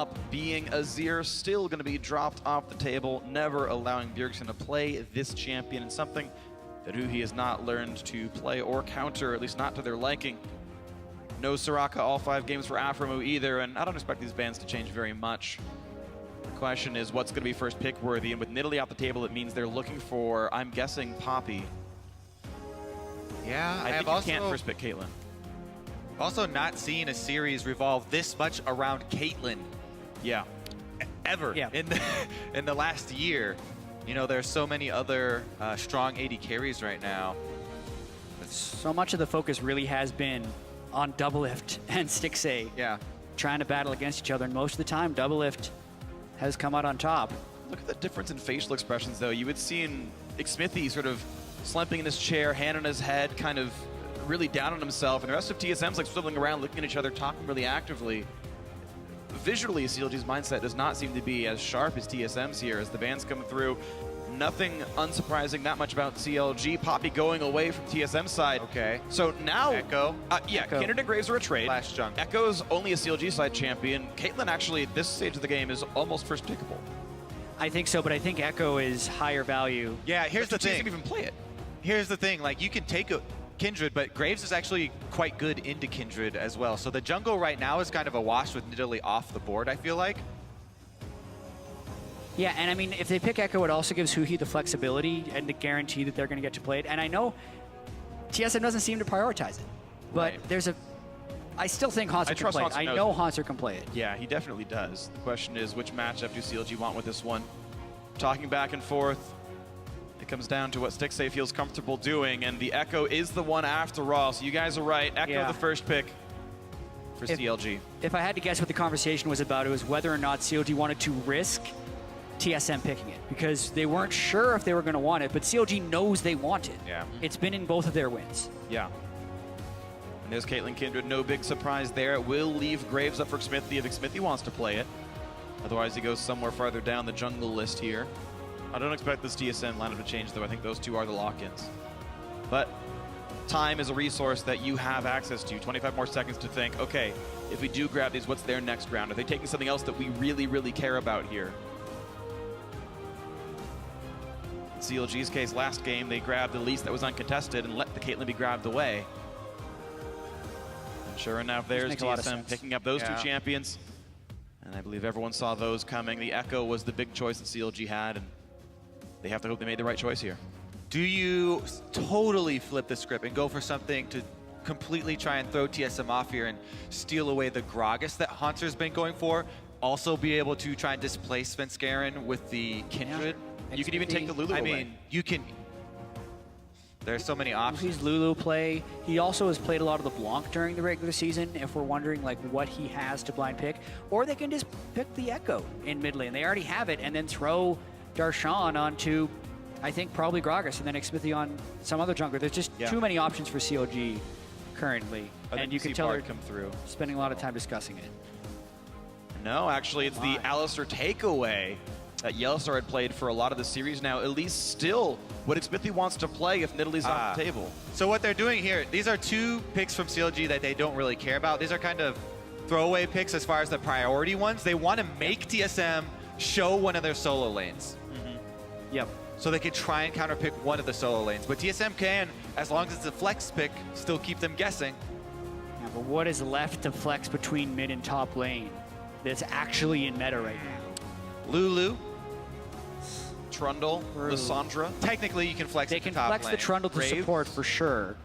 Up being Azir, still going to be dropped off the table, never allowing Bjergsen to play this champion, and something that he has not learned to play or counter, at least not to their liking. No Soraka all 5 games for Afromu either, and I don't expect these bans to change very much. The question is what's going to be first pick worthy, and with Nidalee off the table, it means they're looking for, I'm guessing, Poppy. Yeah, I think you can't first pick Caitlyn. Also not seen a series revolve this much around Caitlyn. Yeah. Ever in the last year. You know, there's so many other strong AD carries right now. So much of the focus really has been on Doublelift and Stixxay. Yeah. Trying to battle against each other, and most of the time, Doublelift has come out on top. Look at the difference in facial expressions, though. You would see in Xmithie sort of slumping in his chair, hand on his head, kind of really down on himself, and the rest of TSM's like swiveling around, looking at each other, talking really actively. Visually, CLG's mindset does not seem to be as sharp as TSM's here as the bans come through. Nothing unsurprising that much about CLG. Poppy going away from TSM's side. Okay. So now... Echo. Yeah, Echo. Kindred and Graves are a trade. Flash junk. Echo's only a CLG side champion. Caitlyn actually, at this stage of the game, is almost first pickable. I think so, but I think Echo is higher value. Yeah, here's the thing. You can't even play it. Here's the thing, like, you can take a Kindred, but Graves is actually quite good into Kindred as well. So the jungle right now is kind of a wash with Nidalee off the board, I feel like. Yeah, and I mean, if they pick Echo, it also gives Huhi the flexibility and the guarantee that they're going to get to play it. And I know TSM doesn't seem to prioritize it, but there's a... I still think Hanser can play it. I know Hanser can play it. Yeah, he definitely does. The question is, which matchup do CLG want with this one? Talking back and forth. It comes down to what Stixxay feels comfortable doing, and the Echo is the one after all. So you guys are right. Echo the first pick for CLG. If I had to guess what the conversation was about, it was whether or not CLG wanted to risk TSM picking it, because they weren't sure if they were going to want it, but CLG knows they want it. Yeah. It's been in both of their wins. Yeah. And there's Caitlyn Kindred. No big surprise there. It will leave Graves up for Xmithie if Xmithie wants to play it. Otherwise, he goes somewhere farther down the jungle list here. I don't expect this TSM lineup to change, though. I think those two are the lock-ins. But time is a resource that you have access to. 25 more seconds to think, okay, if we do grab these, what's their next round? Are they taking something else that we really, really care about here? In CLG's case, last game, they grabbed the least that was uncontested and let the Caitlyn be grabbed away. And sure enough, there's TSM picking up those two champions. And I believe everyone saw those coming. The Echo was the big choice that CLG had, and they have to hope they made the right choice here. Do you totally flip the script and go for something to completely try and throw TSM off here and steal away the Gragas that Hanser's been going for? Also be able to try and displace Svenskeren with the Kindred? Yeah. You could even take the Lulu away. I mean, you can... There's so many options. He's Lulu play. He also has played a lot of the Blanc during the regular season, if we're wondering like what he has to blind pick. Or they can just pick the Echo in mid lane. They already have it, and then throw Darshan onto, I think, probably Gragas, and then Xmithie on some other jungler. There's just too many options for CLG currently. And you can tell they're spending a lot of time discussing it. No, actually, it's the Alistar takeaway that Yellowstar had played for a lot of the series now. At least still what Xmithie wants to play if Nidalee's off the table. So what they're doing here, these are two picks from CLG that they don't really care about. These are kind of throwaway picks as far as the priority ones. They want to make TSM show one of their solo lanes. Yep. So they can try and counterpick one of the solo lanes. But TSM can, as long as it's a flex pick, still keep them guessing. Yeah, but what is left to flex between mid and top lane that's actually in meta right now? Lulu. Trundle, Lissandra. Technically, you can flex the top lane. The Trundle to support for sure.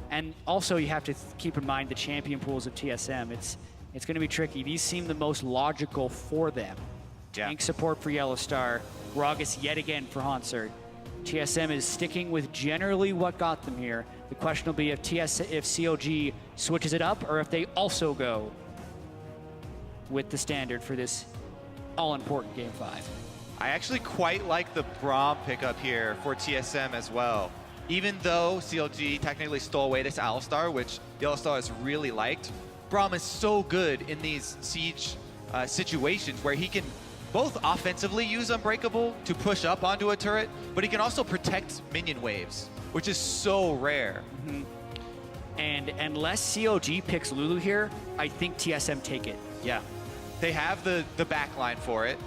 And also, you have to keep in mind the champion pools of TSM. It's going to be tricky. These seem the most logical for them. Tank support for Yellowstar. Gragas yet again for Hanser. TSM is sticking with generally what got them here. The question will be if CLG switches it up or if they also go with the standard for this all-important Game 5. I actually quite like the Braum pickup here for TSM as well. Even though CLG technically stole away this Alistar, which Yellowstar has really liked, Braum is so good in these siege situations where he can both offensively use Unbreakable to push up onto a turret, but he can also protect minion waves, which is so rare. And unless CLG picks Lulu here, I think TSM take it. Yeah. They have the backline for it.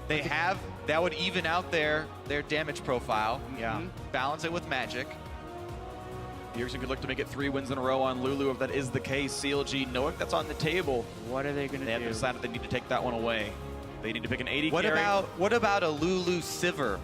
They have, that would even out their damage profile. Yeah. Balance it with magic. Bjergsen could look to make it 3 wins in a row on Lulu if that is the case. CLG, knowing that's on the table, What are they going they to have do? decided they need to take that one away. They need to pick an 80 What carry. about a Lulu Sivir?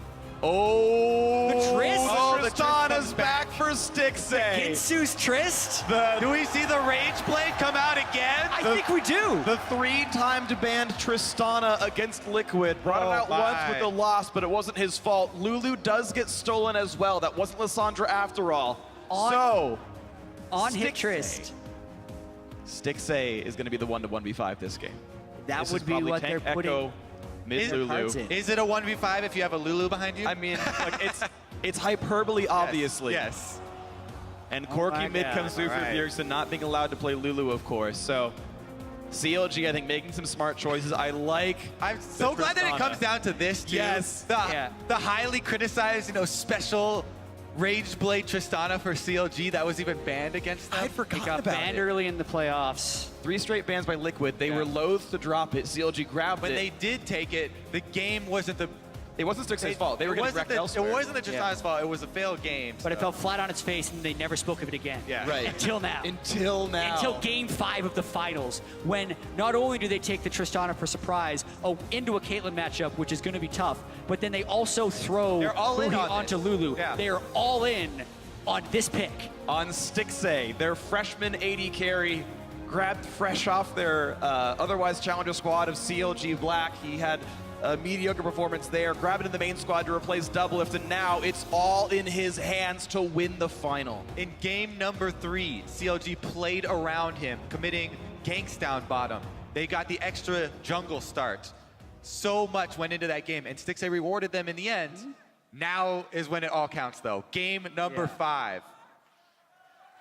Oh! The Trist? Oh, The Trist Tristana's comes back for Stixay. Ginsu's Trist? Do we see the Rage Blade come out again? I think we do. The 3-timed banned Tristana against Liquid. Brought it out once with the loss, but it wasn't his fault. Lulu does get stolen as well. That wasn't Lissandra after all. On Stixay. hit Trist. Stixay is going to be the 1-1v5 this game. That This would is be probably what Tank they're putting Echo, mid their Lulu. cards in. Is it a 1v5 if you have a Lulu behind you? I mean, like, it's hyperbole, obviously. Yes. And Oh Corky my mid God. comes through for Alright. Bjergsen, not being allowed to play Lulu, of course. So CLG, I think, making some smart choices. I like. I'm so glad that it Tristana. comes down to this, too. Yes. The highly criticized, special Rage Blade Tristana for CLG that was even banned against them. I'd They forgotten got about banned it. early in the playoffs. 3 straight bans by Liquid. They Yeah. were loath to drop it. CLG grabbed When it. they did take it, the game wasn't the. It wasn't Stixay's fault. They were getting wrecked elsewhere. It wasn't the Tristana's fault. It was a failed game. But it so. fell flat on its face, and they never spoke of it again. Yeah. Right. Until now. Until now. Until Game 5 of the finals, when not only do they take the Tristana for surprise into a Caitlyn matchup, which is going to be tough, but then they also throw They're all in Rui on onto this. Lulu. Yeah. They are all in on this pick. On Stixay, their freshman 80 carry, grabbed fresh off their otherwise challenger squad of CLG Black. He had a mediocre performance there, grab it in the main squad to replace Doublelift, and now it's all in his hands to win the final. In game number 3, CLG played around him, committing ganks down bottom. They got the extra jungle start. So much went into that game, and Stixay rewarded them in the end. Now is when it all counts, though. Game number 5.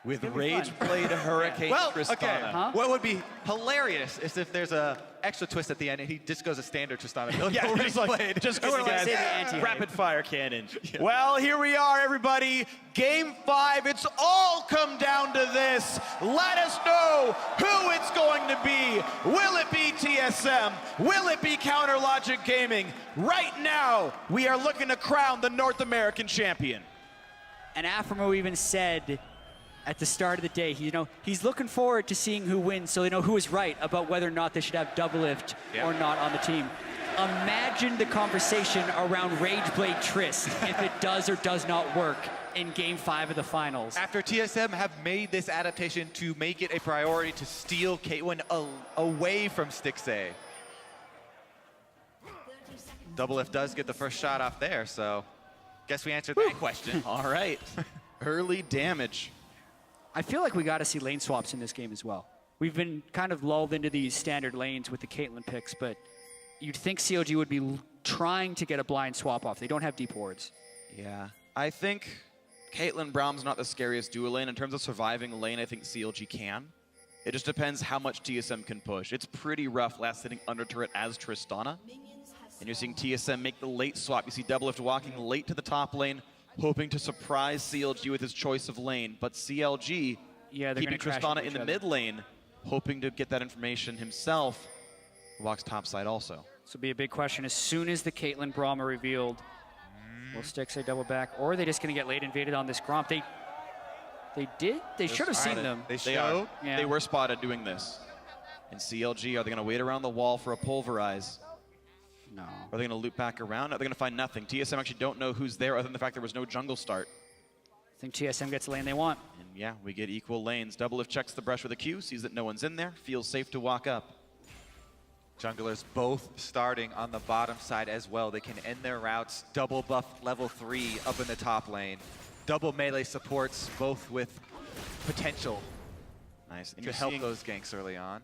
With gonna be Rage fun. Blade Hurricane Well, Tristana. okay. Huh? What would be hilarious is if there's a extra twist at the end and he just goes a standard Tristana build. Yeah, No just Rage like, Blade. just Or kidding, like guys. say the anti-hype. Rapid fire cannon. Well, here we are, everybody. Game 5. It's all come down to this. Let us know who it's going to be. Will it be TSM? Will it be Counter Logic Gaming? Right now, we are looking to crown the North American champion. And Aframo even said at the start of the day, he's looking forward to seeing who wins, so they know who is right about whether or not they should have Doublelift or not on the team. Imagine the conversation around Rage Blade Trist if it does or does not work in Game 5 of the finals. After TSM have made this adaptation to make it a priority to steal Caitlyn away from Stixay. Doublelift does get the first shot off there, so guess we answered that question. All right. Early damage. I feel like we got to see lane swaps in this game as well. We've been kind of lulled into these standard lanes with the Caitlyn picks, but you'd think CLG would be trying to get a blind swap off. They don't have deep wards. Yeah. I think Caitlyn Braum's not the scariest dual lane. In terms of surviving lane, I think CLG can. It just depends how much TSM can push. It's pretty rough last hitting under turret as Tristana. And you're seeing TSM make the late swap. You see Doublelift walking late to the top lane, hoping to surprise CLG with his choice of lane. But CLG Yeah, they're keeping gonna crash Tristana into in each the other. mid lane, hoping to get that information himself. Walks topside also. This will be a big question. As soon as the Caitlyn Braum are revealed, will Stixay double back, or are they just going to get late invaded on this Gromp? They should have seen them. They They showed. are. Yeah. They were spotted doing this. And CLG, are they going to wait around the wall for a pulverize? No. Are they going to loop back around? Are they going to find nothing? TSM actually don't know who's there other than the fact there was no jungle start. I think TSM gets the lane they want. And yeah, we get equal lanes. Doublelift checks the brush with a Q, sees that no one's in there, feels safe to walk up. Junglers both starting on the bottom side as well. They can end their routes. Double buff level 3 up in the top lane. Double melee supports both with potential Nice. And to you're help seeing those ganks early on.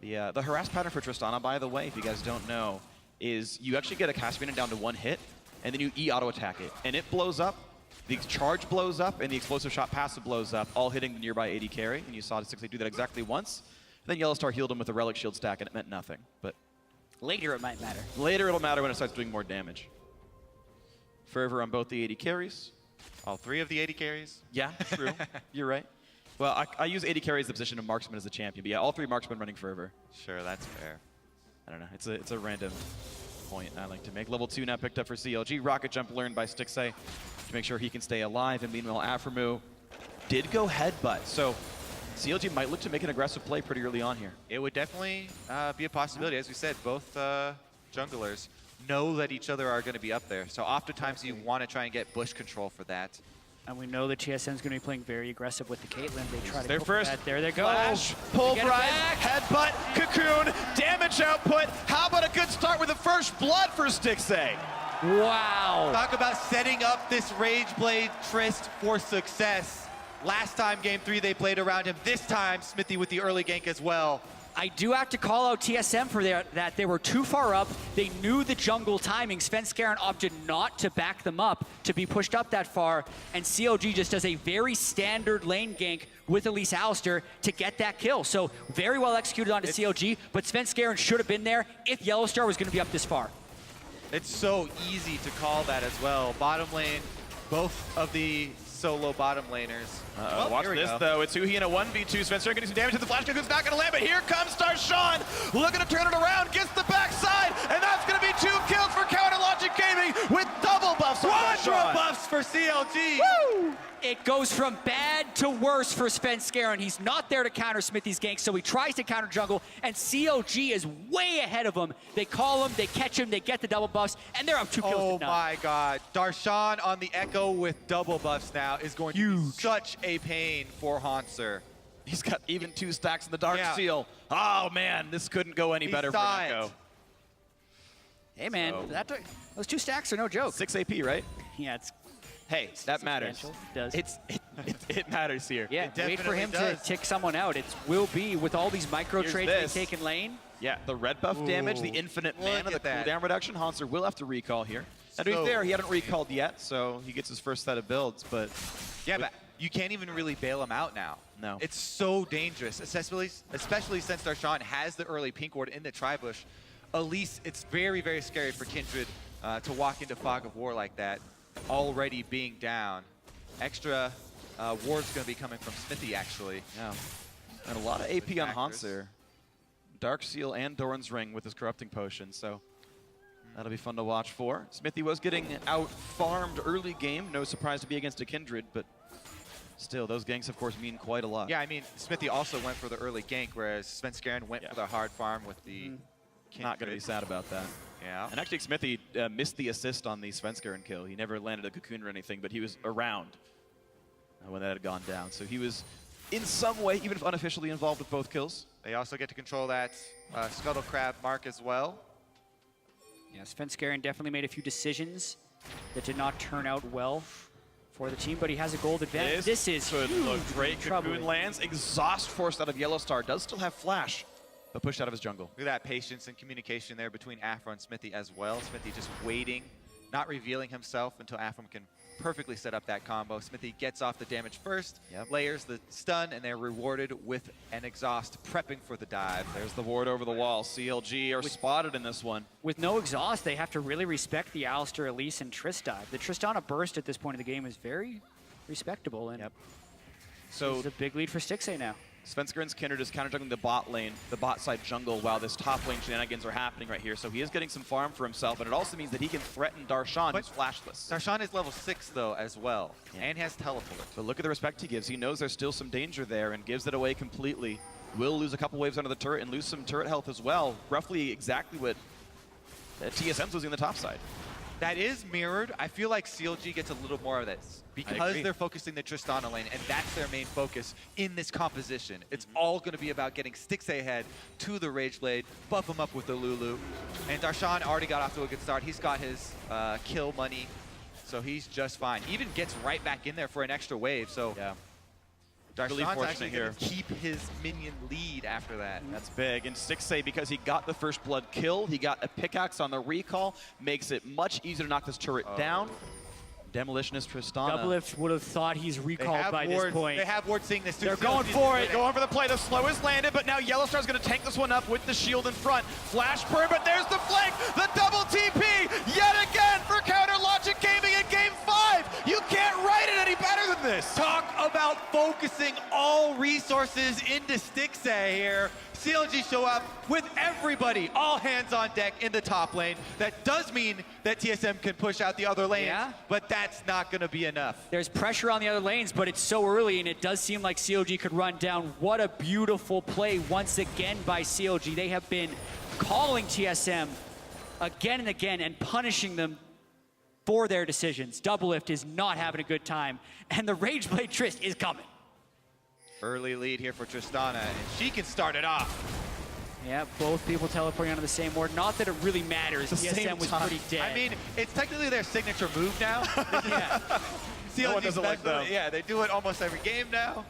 the harass pattern for Tristana, by the way, if you guys don't know, is you actually get a Caspian down to 1 hit, and then you E-auto attack it. And it blows up, the charge blows up, and the explosive shot passive blows up, all hitting the nearby AD carry. And you saw the 6 do that exactly once. And then Yellowstar healed him with a relic shield stack, and it meant nothing. But Later it might matter. later it'll matter when it starts doing more damage. Fervor on both the AD carries. All 3 of the 80 carries. Yeah, true. You're right. Well, I use AD carry as the position of marksman as the champion, but yeah, all 3 marksmen running Fervor. Sure, that's fair. I don't know. It's a random point I like to make. Level 2 now picked up for CLG. Rocket Jump learned by Stixay to make sure he can stay alive. And meanwhile, Aframu did go headbutt. So CLG might look to make an aggressive play pretty early on here. It would definitely be a possibility. As we said, both junglers know that each other are going to be up there. So oftentimes you want to try and get bush control for that. And we know that TSM is going to be playing very aggressive with the Caitlyn. They try to Their go first for that. There they go. Flash, pulverize, headbutt, cocoon, damage output. How about a good start with the first blood for Stixay? Wow. Talk about setting up this Rageblade Trist for success. Last time, Game 3, they played around him. This time, Smithy with the early gank as well. I do have to call out TSM for that they were too far up. They knew the jungle timing. Svenskeren opted not to back them up to be pushed up that far, and CLG just does a very standard lane gank with Elise Alistar to get that kill. So very well executed onto CLG, but Svenskeren should have been there if Yellowstar was going to be up this far. It's so easy to call that as well. Bottom lane, both of the solo bottom laners. Well, watch this, though. It's Uhi in a 1v2. Spencer getting some damage to the flash cocoon's not going to land, but here comes Darshan, looking to turn it around, gets the backside, and that's going to be 2 kills for Counter Logic Gaming with double buffs on Darshan. Buffs for CLG. Woo! It goes from bad to worse for Svenskeren. He's not there to counter Smithy's gank, so he tries to counter jungle, and CLG is way ahead of him. They call him, they catch him, they get the double buffs, and they're up 2 kills to none. Oh my god. Darshan on the Echo with double buffs now is going to be such a pain for Hanser. He's got even 2 stacks in the Dark Seal. Oh man, this couldn't go any better for Echo. Hey man, those 2 stacks are no joke. 6 AP, right? Yeah, it's Hey, that matters. It does. It matters here. Yeah, wait for him to tick someone out. It will be with all these micro trades being taken lane. Yeah, the red buff damage, the infinite mana, the cooldown reduction. Hanser will have to recall here. And to be fair, he hadn't recalled yet, so he gets his first set of builds, but... Yeah, but you can't even really bail him out now. No. It's so dangerous, especially since Darshan has the early pink ward in the tri-bush. Elise, it's very, very scary for Kindred to walk into Fog of War like that, already being down. Extra ward's going to be coming from Smithy, actually. Yeah. And a lot of AP on Hanser. Dark Seal and Doran's Ring with his Corrupting Potion, so that'll be fun to watch for. Smithy was getting out-farmed early game. No surprise to be against a Kindred, but still, those ganks, of course, mean quite a lot. Yeah, I mean, Smithy also went for the early gank, whereas Svenskeren went for the hard farm with the Kindred. Not going to be sad about that. Yeah. And actually, Smithy missed the assist on the Svenskeren kill. He never landed a cocoon or anything, but he was around when that had gone down. So he was, in some way, even if unofficially, involved with both kills. They also get to control that Scuttle Crab mark as well. Yeah, Svenskeren definitely made a few decisions that did not turn out well for the team, but he has a gold advantage. This is could look great. troubling. Cocoon lands. Exhaust forced out of Yellowstar. Does still have flash, but pushed out of his jungle. Look at that patience and communication there between Afro and Smithy as well. Smithy just waiting, not revealing himself until Afro can perfectly set up that combo. Smithy gets off the damage first, layers the stun, and they're rewarded with an exhaust, prepping for the dive. There's the ward over the wall. CLG are spotted in this one. With no exhaust, they have to really respect the Alistar, Elise, and Triss dive. The Tristana burst at this point of the game is very respectable, and so it's a big lead for Stixay now. Svenskeren's Kindred is counter-juggling the bot lane, the bot side jungle, while this top lane shenanigans are happening right here. So he is getting some farm for himself, and it also means that he can threaten Darshan, who's flashless. Darshan is level 6, though, as well, and has teleport. But look at the respect he gives. He knows there's still some danger there and gives it away completely. Will lose a couple waves under the turret and lose some turret health as well. Roughly exactly what TSM's losing on the top side. That is mirrored. I feel like CLG gets a little more of this because they're focusing the Tristana lane, and that's their main focus in this composition. It's all going to be about getting Stixay ahead to the Rageblade, buff him up with the Lulu. And Darshan already got off to a good start. He's got his kill money, so he's just fine. Even gets right back in there for an extra wave, so Darshan's really fortunate actually here. going to keep his minion lead after that. That's big. And Stixay, because he got the first blood kill, he got a pickaxe on the recall, makes it much easier to knock this turret down. Demolitionist Tristana. Doublelift would have thought he's recalled by this point. They have Ward seeing this too. They're going for it. Going for the play. The slow is landed, but now Yellowstar's going to tank this one up with the shield in front. Flash burn, but there's the flank. The double TP yet again for Counter Logic Gaming in Game 5. You can't write it any better than this. Talk about focusing all resources into Stixxay here? CLG show up with everybody, all hands on deck in the top lane. That does mean that TSM can push out the other lanes, but that's not going to be enough. There's pressure on the other lanes, but it's so early, and it does seem like CLG could run down. What a beautiful play once again by CLG. They have been calling TSM again and again and punishing them for their decisions. Doublelift is not having a good time, and the Rageblade Trist is coming. Early lead here for Tristana, and she can start it off. Yeah, both people teleporting onto the same ward. Not that it really matters. TSM was pretty dead. I mean, it's technically their signature move now. Yeah. CLG doesn't like that. Yeah, they do it almost every game now.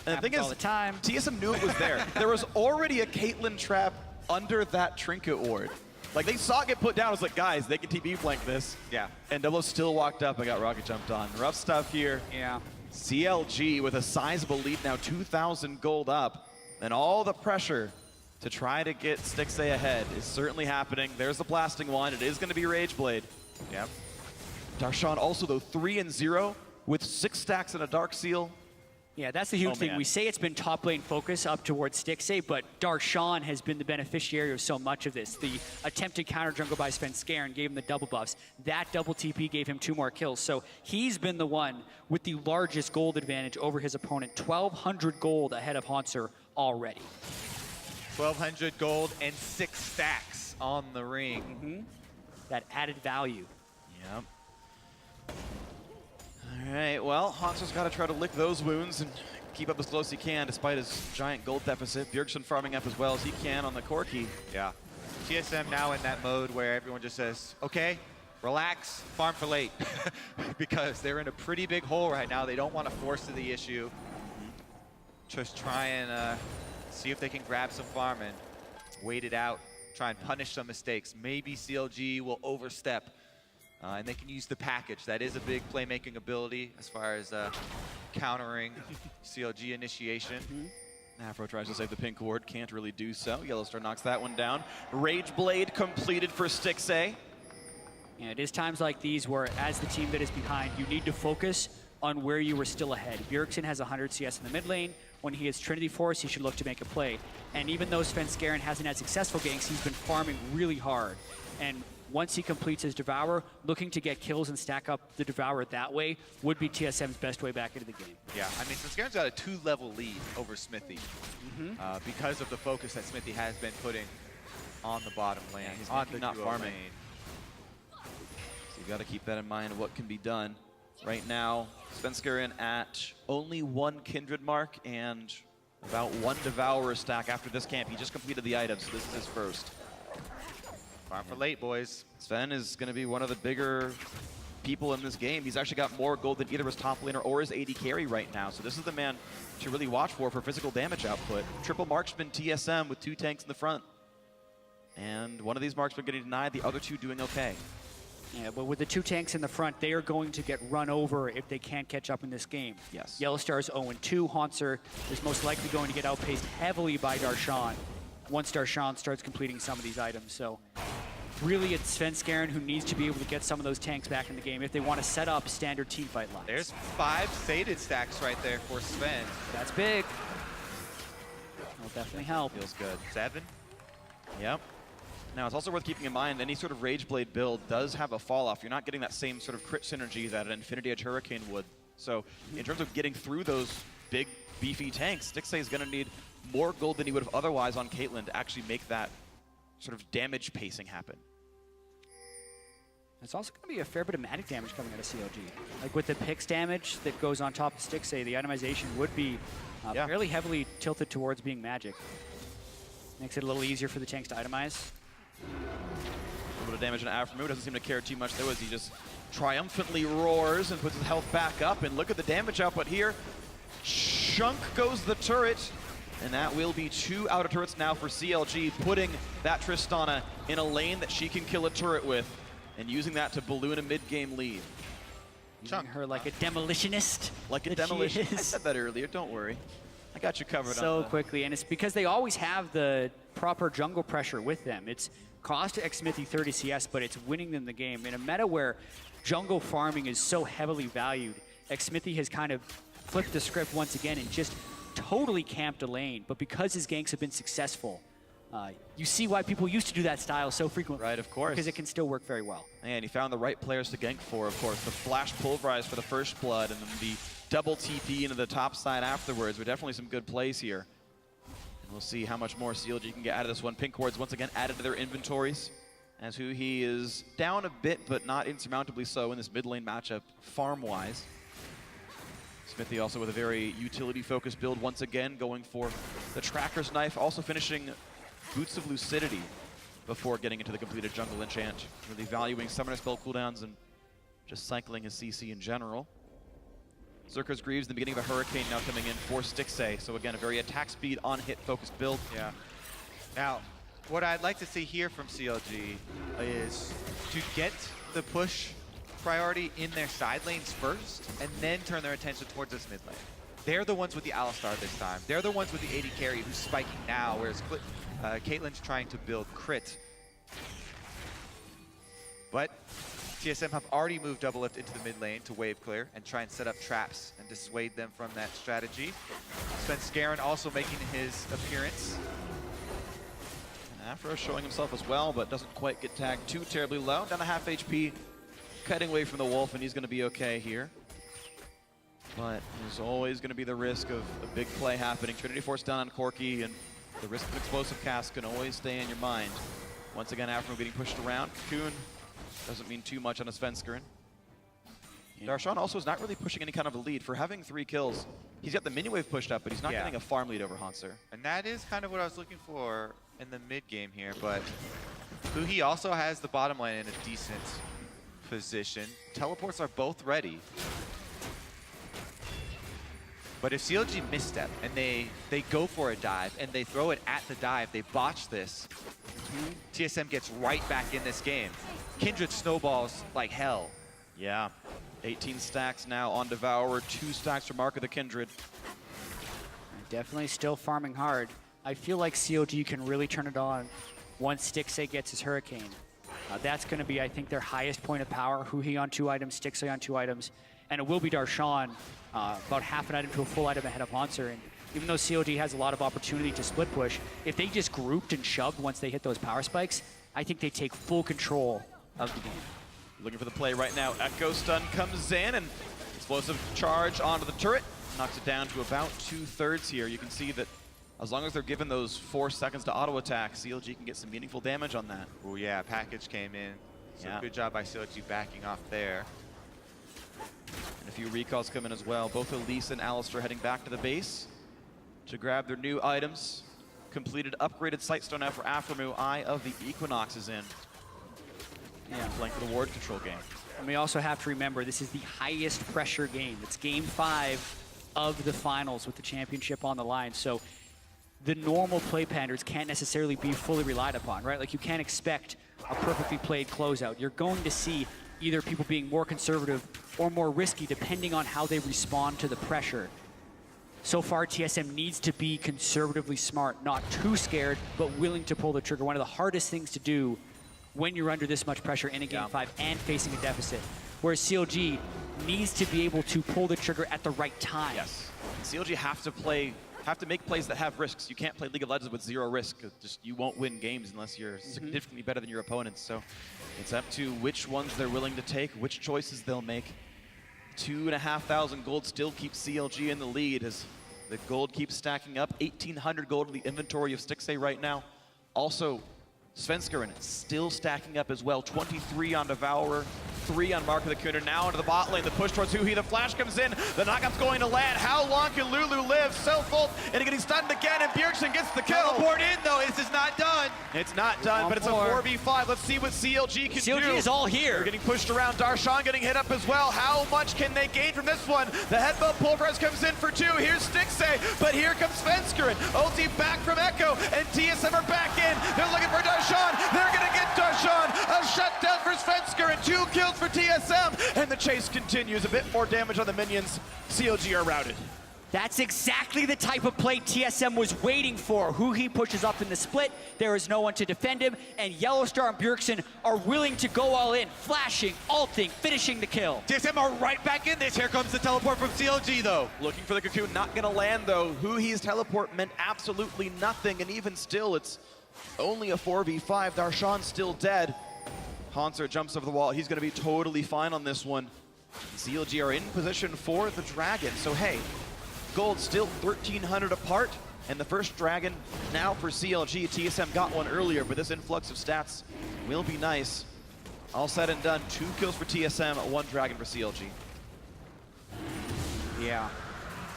And the thing is, all the time. TSM knew it was there. There was already a Caitlyn trap under that trinket ward. Like, they saw it get put down. I was like, guys, they can TP flank this. Yeah. And Double still walked up and got rocket jumped on. Rough stuff here. Yeah. CLG with a sizable lead now, 2,000 gold up. And all the pressure to try to get Stixxay ahead is certainly happening. There's the blasting one. It is going to be Rageblade. Yep. Darshan also, though, 3-0 with 6 stacks and a Dark Seal. Yeah, that's the huge thing. Man. We say it's been top lane focus up towards Stixxay, but Darshan has been the beneficiary of so much of this. The attempted counter jungle by Svenskeren gave him the double buffs. That double TP gave him 2 more kills. So he's been the one with the largest gold advantage over his opponent. 1,200 gold ahead of Haunter already. 1,200 gold and 6 stacks on the ring. That added value. Yep. All right, well, Haunter's got to try to lick those wounds and keep up as close as he can despite his giant gold deficit. Bjergsen farming up as well as he can on the Corki. Yeah. TSM now in that mode where everyone just says, okay, relax, farm for late. Because they're in a pretty big hole right now. They don't want to force to the issue. Just try and see if they can grab some farm and wait it out. Try and punish some mistakes. Maybe CLG will overstep. And they can use the package. That is a big playmaking ability as far as countering CLG initiation. Afro tries to save the pink ward, can't really do so. Yellowstar knocks that one down. Rageblade completed for Stixxay. Yeah, it is times like these where, as the team that is behind, you need to focus on where you were still ahead. Bjergsen has 100 CS in the mid lane. When he has Trinity Force, he should look to make a play. And even though Svenskeren hasn't had successful ganks, he's been farming really hard. And once he completes his Devour, looking to get kills and stack up the Devourer that way would be TSM's best way back into the game. Yeah, I mean, Svenskaren's got a 2-level lead over Smithy because of the focus that Smithy has been putting on the bottom lane, he's on the not duo farming. lane. So you got to keep that in mind, what can be done. Right now, Svenskeren at only 1 Kindred mark and about 1 Devourer stack after this camp. He just completed the items, so this is his first. Farm for late, boys. Sven is going to be one of the bigger people in this game. He's actually got more gold than either his top laner or his AD carry right now. So this is the man to really watch for physical damage output. Triple marksman TSM with 2 tanks in the front. And one of these marksmen getting denied, the other 2 doing okay. Yeah, but with the 2 tanks in the front, they are going to get run over if they can't catch up in this game. Yes. Yellowstar is 0-2. Haunter is most likely going to get outpaced heavily by Darshan once Darshan starts completing some of these items. So really, it's Svenskeren who needs to be able to get some of those tanks back in the game if they want to set up standard teamfight lines. There's 5 sated stacks right there for Sven. That's big. Will definitely help. Feels good. 7? Yep. Now, it's also worth keeping in mind, any sort of Rageblade build does have a fall-off. You're not getting that same sort of crit synergy that an Infinity Edge Hurricane would. So, in terms of getting through those big, beefy tanks, Stixxay is going to need more gold than he would have otherwise on Caitlyn to actually make that sort of damage pacing happen. It's also going to be a fair bit of magic damage coming out of CLG. Like with the Pix damage that goes on top of Stixxay, the itemization would be fairly heavily tilted towards being magic. Makes it a little easier for the tanks to itemize. A little bit of damage on Afro doesn't seem to care too much though, as he just triumphantly roars and puts his health back up. And look at the damage output here. Chunk goes the turret. And that will be 2 outer turrets now for CLG, putting that Tristana in a lane that she can kill a turret with, and using that to balloon a mid-game lead. Using her like a demolitionist. Like a demolition. I said that earlier, don't worry. I got you covered so on that. Quickly, and it's because they always have the proper jungle pressure with them. It's cost xMithy 30 CS, but it's winning them the game. In a meta where jungle farming is so heavily valued, xMithy has kind of flipped the script once again and just totally camped a lane. But because his ganks have been successful, you see why people used to do that style so frequently. Right, of course. Because it can still work very well. And he found the right players to gank for, of course. The flash pulverize for the first blood, and then the double TP into the top side afterwards. Were definitely some good plays here. And we'll see how much more CLG can get out of this one. Pink wards once again added to their inventories, as Huhi is down a bit, but not insurmountably so in this mid lane matchup, farm-wise. Smithy also with a very utility-focused build once again, going for the Tracker's Knife, also finishing Boots of Lucidity before getting into the completed jungle enchant. Really valuing summoner spell cooldowns and just cycling his CC in general. Zerker's Greaves, the beginning of a Hurricane now coming in for Stixxay. So again, a very attack speed, on hit focused build. Yeah. Now, what I'd like to see here from CLG is to get the push priority in their side lanes first, and then turn their attention towards this mid lane. They're the ones with the Alistar this time. They're the ones with the AD carry who's spiking now, whereas Caitlyn's trying to build crit. But TSM have already moved Doublelift into the mid lane to wave clear and try and set up traps and dissuade them from that strategy. Svenskeren also making his appearance. And Afro showing himself as well, but doesn't quite get tagged too terribly low. Down to half HP, cutting away from the Wolf, and he's going to be okay here. But there's always going to be the risk of a big play happening. Trinity Force down on Corki, and the risk of an explosive cast can always stay in your mind. Once again, Afro getting pushed around. Cocoon doesn't mean too much on a Svenskeren. Darshan also is not really pushing any kind of a lead. For having 3 kills, he's got the mini wave pushed up, but he's not getting a farm lead over Hanser. And that is kind of what I was looking for in the mid game here, but Huhi also has the bottom lane in a decent position. Teleports are both ready. But if CLG misstep and they go for a dive and they throw it at the dive, they botch this, TSM gets right back in this game. Kindred snowballs like hell. Yeah, 18 stacks now on Devourer, 2 stacks for Mark of the Kindred. Definitely still farming hard. I feel like CLG can really turn it on once Stixxay gets his Hurricane. That's going to be, I think, their highest point of power. Huhi on 2 items, Stixxay on 2 items, and it will be Darshan about half an item to a full item ahead of Hanser. And even though CLG has a lot of opportunity to split push, if they just grouped and shoved once they hit those power spikes, I think they take full control of the game. Looking for the play right now. Echo stun comes in, and explosive charge onto the turret. Knocks it down to about 2/3 here. You can see that as long as they're given those 4 seconds to auto attack, CLG can get some meaningful damage on that. Oh yeah, package came in. So good job by CLG backing off there. And a few recalls come in as well. Both Elise and Alistar heading back to the base to grab their new items. Completed upgraded Sightstone now for Aframu. Eye of the Equinox is in. Yeah. Playing for the ward control game. And we also have to remember this is the highest pressure game. It's game 5 of the finals with the championship on the line. So the normal play patterns can't necessarily be fully relied upon, right? Like you can't expect a perfectly played closeout. You're going to see either people being more conservative or more risky depending on how they respond to the pressure. So far, TSM needs to be conservatively smart, not too scared, but willing to pull the trigger. One of the hardest things to do when you're under this much pressure in a game 5 and facing a deficit. Whereas CLG needs to be able to pull the trigger at the right time. Yes. CLG have to make plays that have risks. You can't play League of Legends with 0 risk. You won't win games unless you're significantly better than your opponents. So it's up to which ones they're willing to take, which choices they'll make. 2,500 gold still keeps CLG in the lead as the gold keeps stacking up. 1,800 gold in the inventory of Stixxay right now. Also, Svenskeren still stacking up as well. 23 on Devourer, 3 on Mark of the Kindred. Now into the bot lane, the push towards Huhi. The flash comes in, the knockup's going to land. How long can Lulu live? Self-ult, and getting stunned again, and Bjergsen gets the kill. Teleport in though, this is not done. It's not done, but it's a 4v5. Let's see what CLG can do. CLG is all here. They're getting pushed around. Darshan getting hit up as well. How much can they gain from this one? The headbutt pulverize comes in for 2. Here's Stixxay, but here comes Svenskeren. Ulti back from Echo, and TSM are back in. They're looking for Darshan. They're gonna get Darshan. A shutdown for Svenskeren. 2 kills for TSM, and the chase continues. A bit more damage on the minions. CLG are routed. That's exactly the type of play TSM was waiting for. Who he pushes up in the split, there is no one to defend him, and Yellowstar and Bjergsen are willing to go all in, flashing, ulting, finishing the kill. TSM are right back in this. Here comes the teleport from CLG, though. Looking for the cocoon, not gonna land though. Who he's teleport meant absolutely nothing, and even still, it's only a 4v5. Darshan's still dead. Hanser jumps over the wall. He's gonna be totally fine on this one. CLG are in position for the Dragon, so hey, gold still 1,300 apart, and the first Dragon now for CLG. TSM got one earlier, but this influx of stats will be nice. All said and done, 2 kills for TSM, 1 Dragon for CLG. Yeah,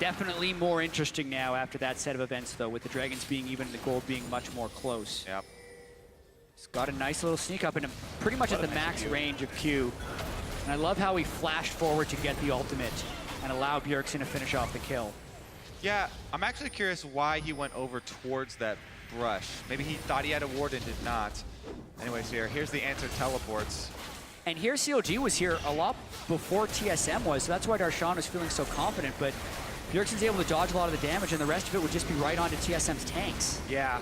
definitely more interesting now after that set of events, though, with the Dragons being even, the gold being much more close. Yep. He's got a nice little sneak up and pretty much at the max range of Q. And I love how he flashed forward to get the ultimate and allow Bjergsen to finish off the kill. Yeah, I'm actually curious why he went over towards that brush. Maybe he thought he had a ward and did not. Anyways, here's the answer, teleports. And here CLG was here a lot before TSM was, so that's why Darshan was feeling so confident, but Bjergsen's able to dodge a lot of the damage, and the rest of it would just be right onto TSM's tanks. Yeah.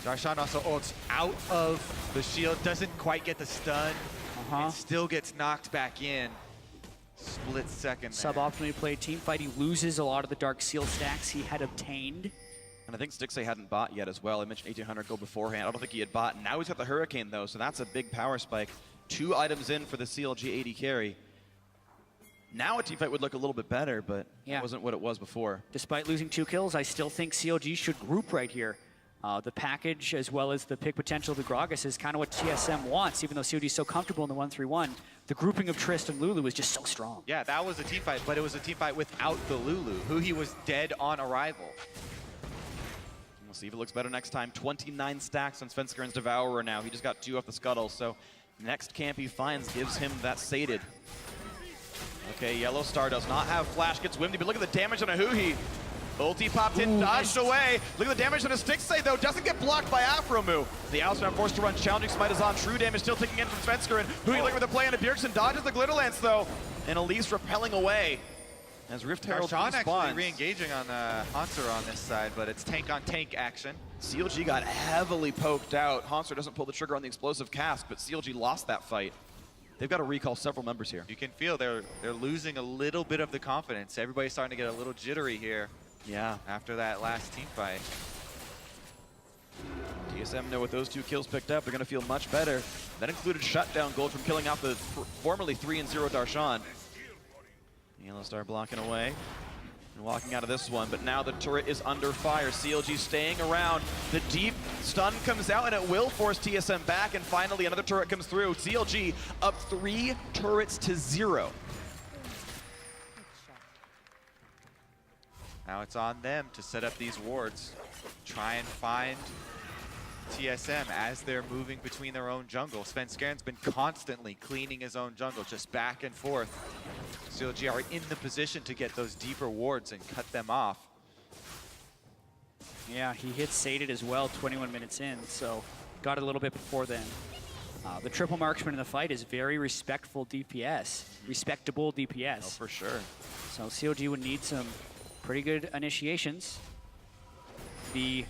Darshan also ults out of the shield, doesn't quite get the stun, and still gets knocked back in. Split second there. Suboptimally played team fight. He loses a lot of the Dark Seal stacks he had obtained. And I think Stixxay hadn't bought yet as well. I mentioned 1,800 gold beforehand. I don't think he had bought. Now he's got the Hurricane though, so that's a big power spike. 2 items in for the CLG AD carry. Now a team fight would look a little bit better, but it wasn't what it was before. Despite losing 2 kills, I still think CLG should group right here. The package, as well as the pick potential of the Gragas, is kind of what TSM wants, even though CLG is so comfortable in the 1-3-1. The grouping of Trist and Lulu is just so strong. Yeah, that was a team fight, but it was a team fight without the Lulu, who he was dead on arrival. We'll see if it looks better next time. 29 stacks on Svenskern's Devourer now. He just got 2 off the scuttle, so next camp he finds gives him that sated. Okay, Yellowstar does not have flash, gets Wimby, but look at the damage on a Huhi. Ulti popped in, dodged away. Look at the damage on a Stixxay though, doesn't get blocked by Afromu. The Alistar forced to run, challenging smite is on, true damage still ticking in from Svenskeren. Huhi looking for the play, and Bjergsen dodges the Glitter Lance though, and Elise repelling away as Rift Herald Darshan actually respawns. re-engaging on Hanser on this side, but it's tank on tank action. CLG got heavily poked out. Hanser doesn't pull the trigger on the explosive cast, but CLG lost that fight. They've got to recall several members here. You can feel they're losing a little bit of the confidence. Everybody's starting to get a little jittery here. Yeah. After that last team fight. TSM know with those 2 kills picked up, they're going to feel much better. That included shutdown gold from killing out the formerly 3-0 Darshan. Yellowstar blocking away and walking out of this one, but now the turret is under fire. CLG staying around. The deep stun comes out, and it will force TSM back, and finally another turret comes through. CLG up 3 turrets to 0. Now it's on them to set up these wards. Try and find TSM as they're moving between their own jungle. Svenskeren's been constantly cleaning his own jungle, just back and forth. CLG are in the position to get those deeper wards and cut them off. Yeah, he hit sated as well 21 minutes in, so got it a little bit before then. The triple marksman in the fight is very respectable DPS. Oh, for sure. So CLG would need some pretty good initiations. The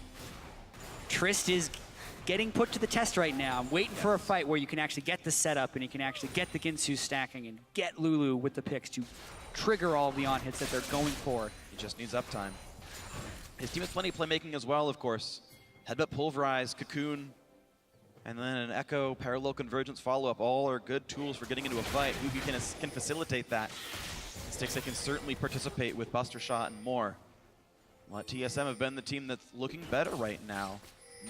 Trist is getting put to the test right now. I'm waiting for a fight where you can actually get the setup and you can actually get the Ginsu stacking and get Lulu with the picks to trigger all the on-hits that they're going for. He just needs uptime. His team has plenty of playmaking as well, of course. Headbutt, Pulverize, Cocoon, and then an Echo, Parallel Convergence follow-up. All are good tools for getting into a fight. Who can facilitate that. Stixxay can certainly participate with Buster Shot and more. Well, TSM have been the team that's looking better right now.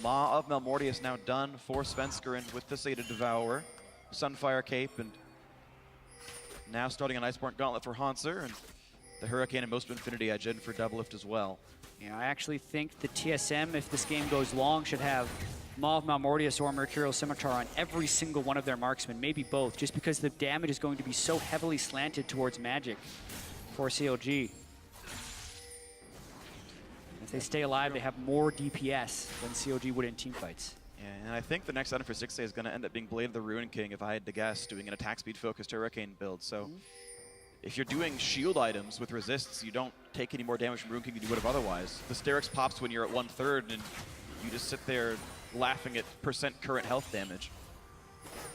Maw of Malmortius now done for Svenskeren with the Sated Devourer. Sunfire Cape, and now starting an Iceborne Gauntlet for Hanser, and the Hurricane and Most of Infinity Edge in for Doublelift as well. Yeah, I actually think the TSM, if this game goes long, should have Maw of Malmortius or Mercurial Scimitar on every single one of their marksmen, maybe both, just because the damage is going to be so heavily slanted towards magic for CLG. If they stay alive, they have more DPS than CLG would in teamfights. Yeah, and I think the next item for Stixxay is going to end up being Blade of the Ruin King, if I had to guess, doing an attack speed focused Hurricane build. So if you're doing shield items with resists, you don't take any more damage from Rune King than you would have otherwise. The Sterix pops when you're at 1/3, and you just sit there laughing at percent current health damage.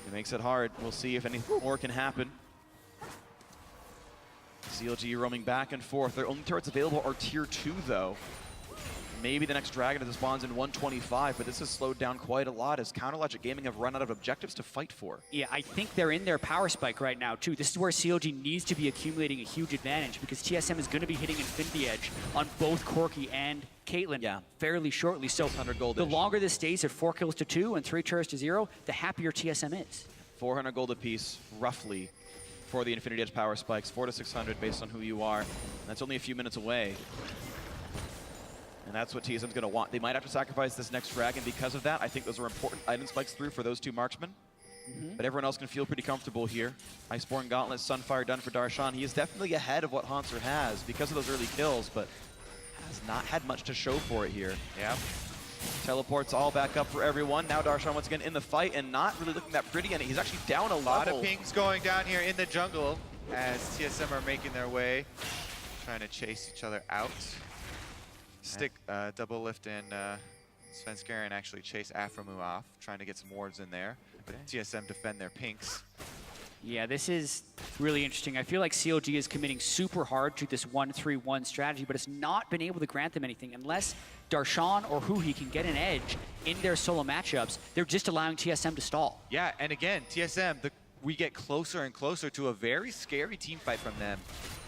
It makes it hard. We'll see if anything more can happen. CLG roaming back and forth. Their only turrets available are tier 2, though. Maybe the next Dragon that spawns in 125, but this has slowed down quite a lot as Counterlogic Gaming have run out of objectives to fight for. Yeah, I think they're in their power spike right now, too. This is where CLG needs to be accumulating a huge advantage because TSM is going to be hitting Infinity Edge on both Corki and Caitlyn fairly shortly. So 600 gold the longer this stays at 4 kills to 2 and 3 turrets to 0, the happier TSM is. 400 gold apiece, roughly, for the Infinity Edge power spikes. 400 to 600 based on who you are. That's only a few minutes away. And that's what TSM's going to want. They might have to sacrifice this next Dragon because of that. I think those are important item spikes through for those 2 marksmen. But everyone else can feel pretty comfortable here. Iceborne Gauntlet, Sunfire done for Darshan. He is definitely ahead of what Hanser has because of those early kills, but has not had much to show for it here. Yeah. Teleports all back up for everyone. Now Darshan once again in the fight and not really looking that pretty, and he's actually down a lot of pings going down here in the jungle as TSM are making their way, trying to chase each other out. Stick double lift and Svenskeren actually chase Aframu off, trying to get some wards in there. But TSM defend their pinks. Yeah, this is really interesting. I feel like CLG is committing super hard to this 1-3-1 strategy, but it's not been able to grant them anything. Unless Darshan or Huhi can get an edge in their solo matchups, they're just allowing TSM to stall. Yeah, and again, TSM, we get closer and closer to a very scary team fight from them.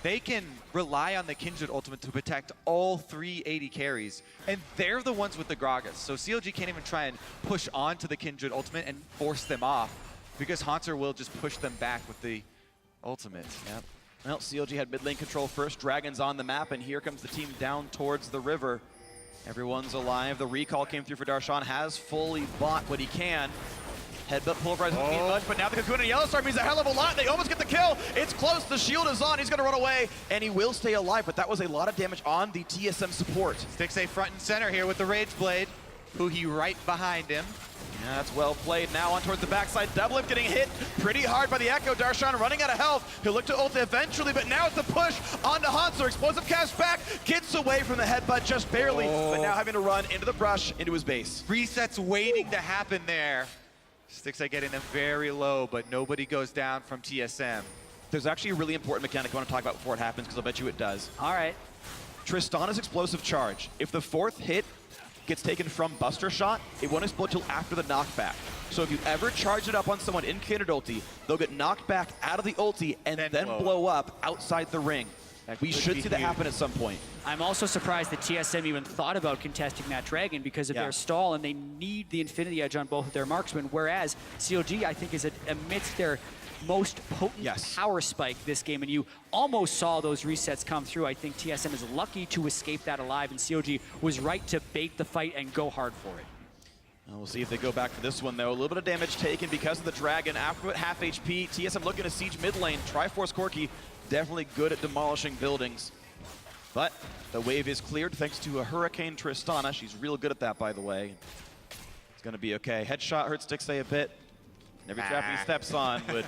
They can rely on the Kindred ultimate to protect all 3 AD carries, and they're the ones with the Gragas. So CLG can't even try and push onto the Kindred ultimate and force them off, because Hanser will just push them back with the ultimate. Yep. Well, CLG had mid lane control first. Dragon's on the map, and here comes the team down towards the river. Everyone's alive. The recall came through for Darshan, has fully bought what he can. Headbutt pulverized doesn't mean much, but now the Cocoon and Yellow Star means a hell of a lot. They almost get the kill. It's close. The shield is on. He's going to run away, and he will stay alive, but that was a lot of damage on the TSM support. Stixxay front and center here with the Rage Blade. Huhi right behind him. Yeah, that's well played. Now on towards the backside. Double Lift getting hit pretty hard by the Echo. Darshan running out of health. He'll look to ult eventually, but now it's a push onto Hanser. Explosive cast back. Gets away from the headbutt just barely, but now having to run into the brush, into his base. Resets waiting to happen there. Stixxay getting them very low, but nobody goes down from TSM. There's actually a really important mechanic I want to talk about before it happens, because I'll bet you it does. All right. Tristana's explosive charge. If the 4th hit gets taken from Buster Shot, it won't explode till after the knockback. So if you ever charge it up on someone in Kindred ulti, they'll get knocked back out of the ulti and then blow up outside the ring. We should see that happen at some point. I'm also surprised that TSM even thought about contesting that Dragon because of their stall, and they need the Infinity Edge on both of their marksmen, whereas CLG, I think, is amidst their most potent power spike this game, and you almost saw those resets come through. I think TSM is lucky to escape that alive, and CLG was right to bait the fight and go hard for it. We'll see if they go back for this one, though. A little bit of damage taken because of the Dragon. After half HP, TSM looking to siege mid lane. Triforce Corki definitely good at demolishing buildings. But the wave is cleared thanks to a Hurricane Tristana. She's real good at that, by the way. It's going to be okay. Headshot hurts Stixxay a bit. Every trap he steps on would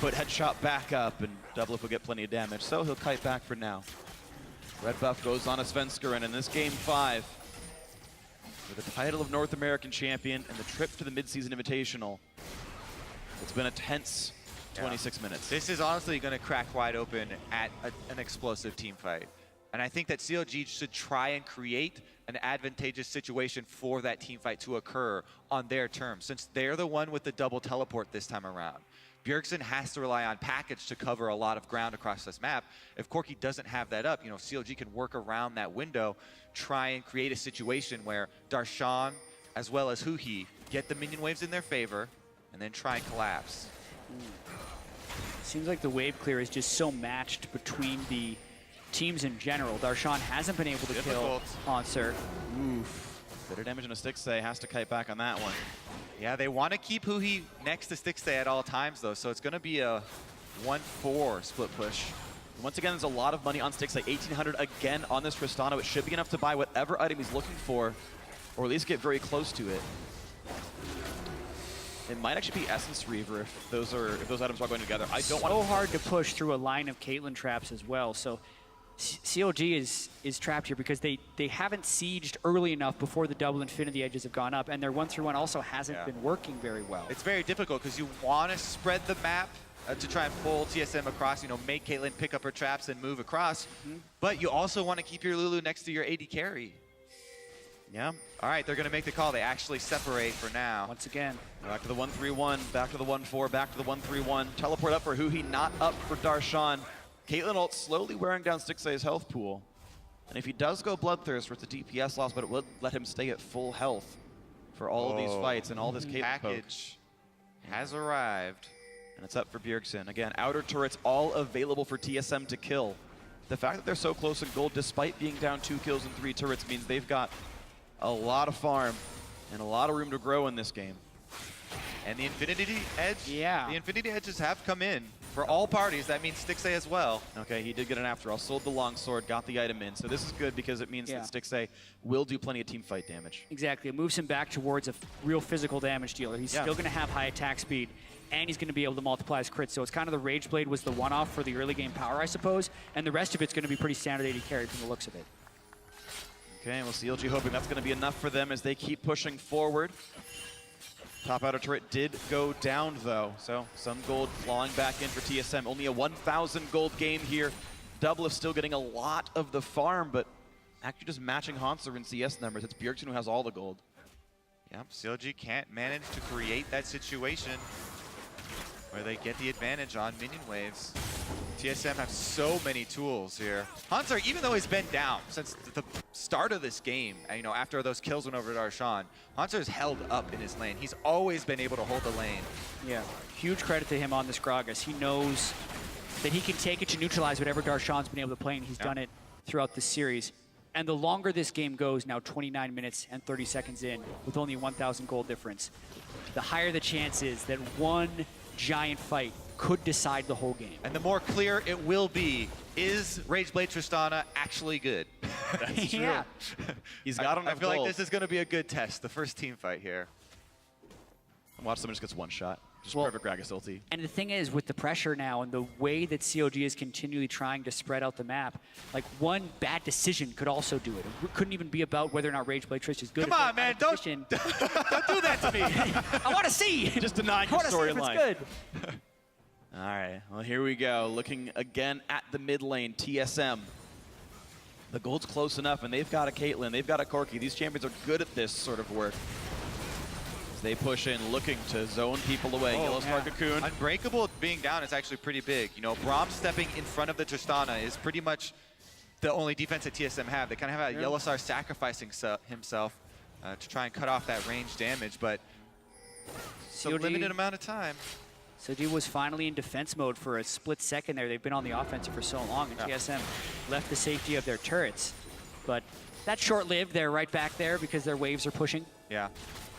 put Headshot back up, and Double Lift will get plenty of damage. So he'll kite back for now. Red buff goes on to Svenskeren in this game 5. For the title of North American champion and the trip to the Mid-Season Invitational. It's been a tense 26 minutes. This is honestly going to crack wide open at an explosive team fight. And I think that CLG should try and create an advantageous situation for that team fight to occur on their terms, since they're the one with the double teleport this time around. Bjergsen has to rely on package to cover a lot of ground across this map. If Corki doesn't have that up, CLG can work around that window, try and create a situation where Darshan, as well as Huhi, get the minion waves in their favor, and then try and collapse. Seems like the wave clear is just so matched between the teams in general. Darshan hasn't been able to kill Hanser. Oof. Bitter damage on a Stixxay. Has to kite back on that one. Yeah, they want to keep Huhi next to Stixxay at all times, though, so it's going to be a 1-4 split push. Once again, there's a lot of money on Stixxay. 1,800 again on this Tristana. It should be enough to buy whatever item he's looking for, or at least get very close to it. It might actually be Essence Reaver if those items are going together. I don't want so hard to push through a line of Caitlyn traps as well. So CLG is trapped here because they haven't sieged early enough before the double Infinity Edges have gone up, and their 1-3-1 also hasn't been working very well. It's very difficult because you want to spread the map to try and pull TSM across, make Caitlyn pick up her traps and move across, but you also want to keep your Lulu next to your AD carry. Yeah. All right, they're going to make the call. They actually separate for now. Once again. Back to the 1-3-1, back to the 1-4, back to the 1-3-1. Teleport up for Huhi, not up for Darshan. Caitlyn ult slowly wearing down Stixxay's health pool. And if he does go Bloodthirst, it's a DPS loss, but it would let him stay at full health for all of these fights and all this Caitlyn package has arrived. And it's up for Bjergsen. Again, outer turrets all available for TSM to kill. The fact that they're so close in gold, despite being down 2 kills and 3 turrets, means they've got a lot of farm and a lot of room to grow in this game. And the Infinity Edge, the Infinity Edges have come in for all parties. That means Stixxay as well. Okay, he did get an after all. Sold the longsword, got the item in. So this is good because it means that Stixxay will do plenty of team fight damage. Exactly. It moves him back towards a real physical damage dealer. He's still going to have high attack speed, and he's going to be able to multiply his crits. So it's kind of the Rage Blade was the one-off for the early game power, I suppose, and the rest of it's going to be pretty standard AD carry from the looks of it. Okay, well, CLG hoping that's going to be enough for them as they keep pushing forward. Top outer turret did go down, though, so some gold clawing back in for TSM. Only a 1,000 gold game here. Doublelift still getting a lot of the farm, but actually just matching Hanser in CS numbers. It's Bjergsen who has all the gold. Yep, CLG can't manage to create that situation where they get the advantage on minion waves. TSM have so many tools here. Hanser, even though he's been down since the start of this game, after those kills went over to Darshan, Hanser's held up in his lane. He's always been able to hold the lane. Yeah, huge credit to him on this Gragas. He knows that he can take it to neutralize whatever Darshan's been able to play, and he's done it throughout the series. And the longer this game goes, now 29 minutes and 30 seconds in, with only 1,000 gold difference, the higher the chance is that one giant fight could decide the whole game. And the more clear it will be, is Rageblade Tristana actually good? That's true. Yeah. He's got enough I feel gold. like this is going to be a good test, the first team fight here. And watch someone just gets one shot. Just perfect Gragas ulti. And the thing is, with the pressure now and the way that CLG is continually trying to spread out the map, like one bad decision could also do it. It couldn't even be about whether or not Rageblade Trish is good. Come on, man, don't do that to me. I want to see. Just denying your storyline. Good. All right, well, here we go. Looking again at the mid lane, TSM. The gold's close enough, and they've got a Caitlyn, they've got a Corki. These champions are good at this sort of work. As they push in, looking to zone people away. Yellow Spark Cocoon. Unbreakable being down is actually pretty big. Braum stepping in front of the Tristana is pretty much the only defense that TSM have. They kind of have Yellow Star sacrificing himself to try and cut off that range damage, but it's a limited amount of time. CLG was finally in defense mode for a split second there. They've been on the offensive for so long, and TSM left the safety of their turrets. But that's short-lived. They're right back there because their waves are pushing. Yeah.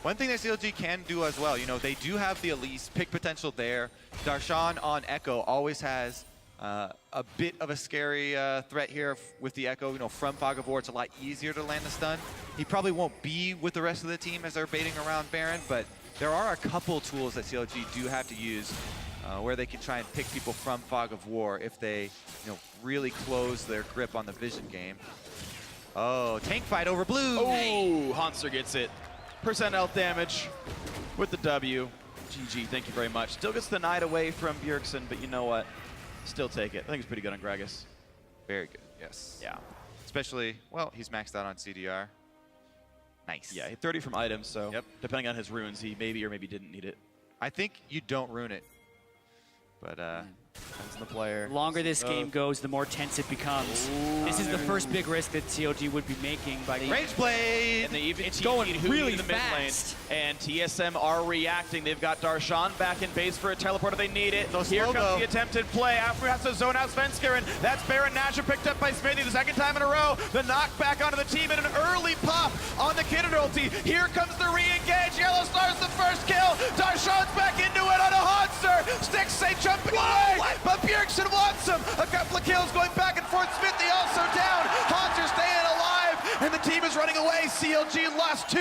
One thing that CLG can do as well, they do have the Elise, pick potential there. Darshan on Echo always has a bit of a scary threat here with the Echo. From Fog of War, it's a lot easier to land the stun. He probably won't be with the rest of the team as they're baiting around Baron, but there are a couple tools that CLG do have to use where they can try and pick people from Fog of War if they really close their grip on the vision game. Oh, tank fight over blue. Oh, Hanser gets it. Percent health damage with the W. GG, thank you very much. Still gets the Knight away from Bjergsen, but you know what? Still take it. I think it's pretty good on Gragas. Very good, yes. Yeah. Especially, well, he's maxed out on CDR. Nice. Yeah, 30 from items, so depending on his runes, he maybe or maybe didn't need it. I think you don't ruin it, but depends on the player. The longer this game goes, the more tense it becomes. This is the first big risk that CLG would be making by Rage Blade. And they even it's going really in the mid fast. lane. And TSM are reacting. They've got Darshan back in base for a teleporter. They need it. Here comes the attempted play. After has to zone out Svenskar, and that's Baron Nashor picked up by Smithy the second time in a row. The knockback onto the team and an early pop on the Kidder ulti. Here comes the re-engage. Yellow Star's the first kill. Darshan's back into it on a Hanser. Stixxay jumping away, but Bjergsen wants him. A couple of kills going back and forth. Smithy also down. Hanser staying alive, and the team is running away. CLG lost 2.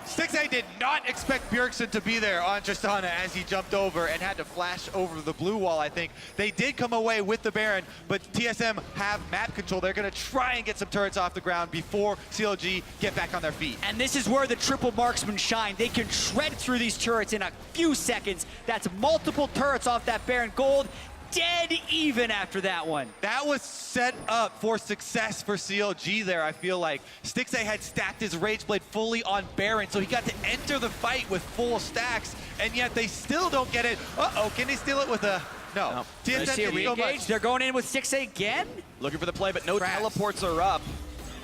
Stixxay did not expect Bjergsen to be there on Tristana as he jumped over and had to flash over the blue wall, I think. They did come away with the Baron, but TSM have map control. They're going to try and get some turrets off the ground before CLG get back on their feet. And this is where the triple marksmen shine. They can shred through these turrets in a few seconds. That's multiple turrets off that Baron. Gold dead even after that one. That was set up for success for CLG there, I feel like. Stixxay had stacked his Rage Blade fully on Baron, so he got to enter the fight with full stacks, and yet they still don't get it. Uh-oh, can they steal it with a... No. TSM didn't go much. They're going in with Stixxay again? Looking for the play, but no Traps. teleports are up.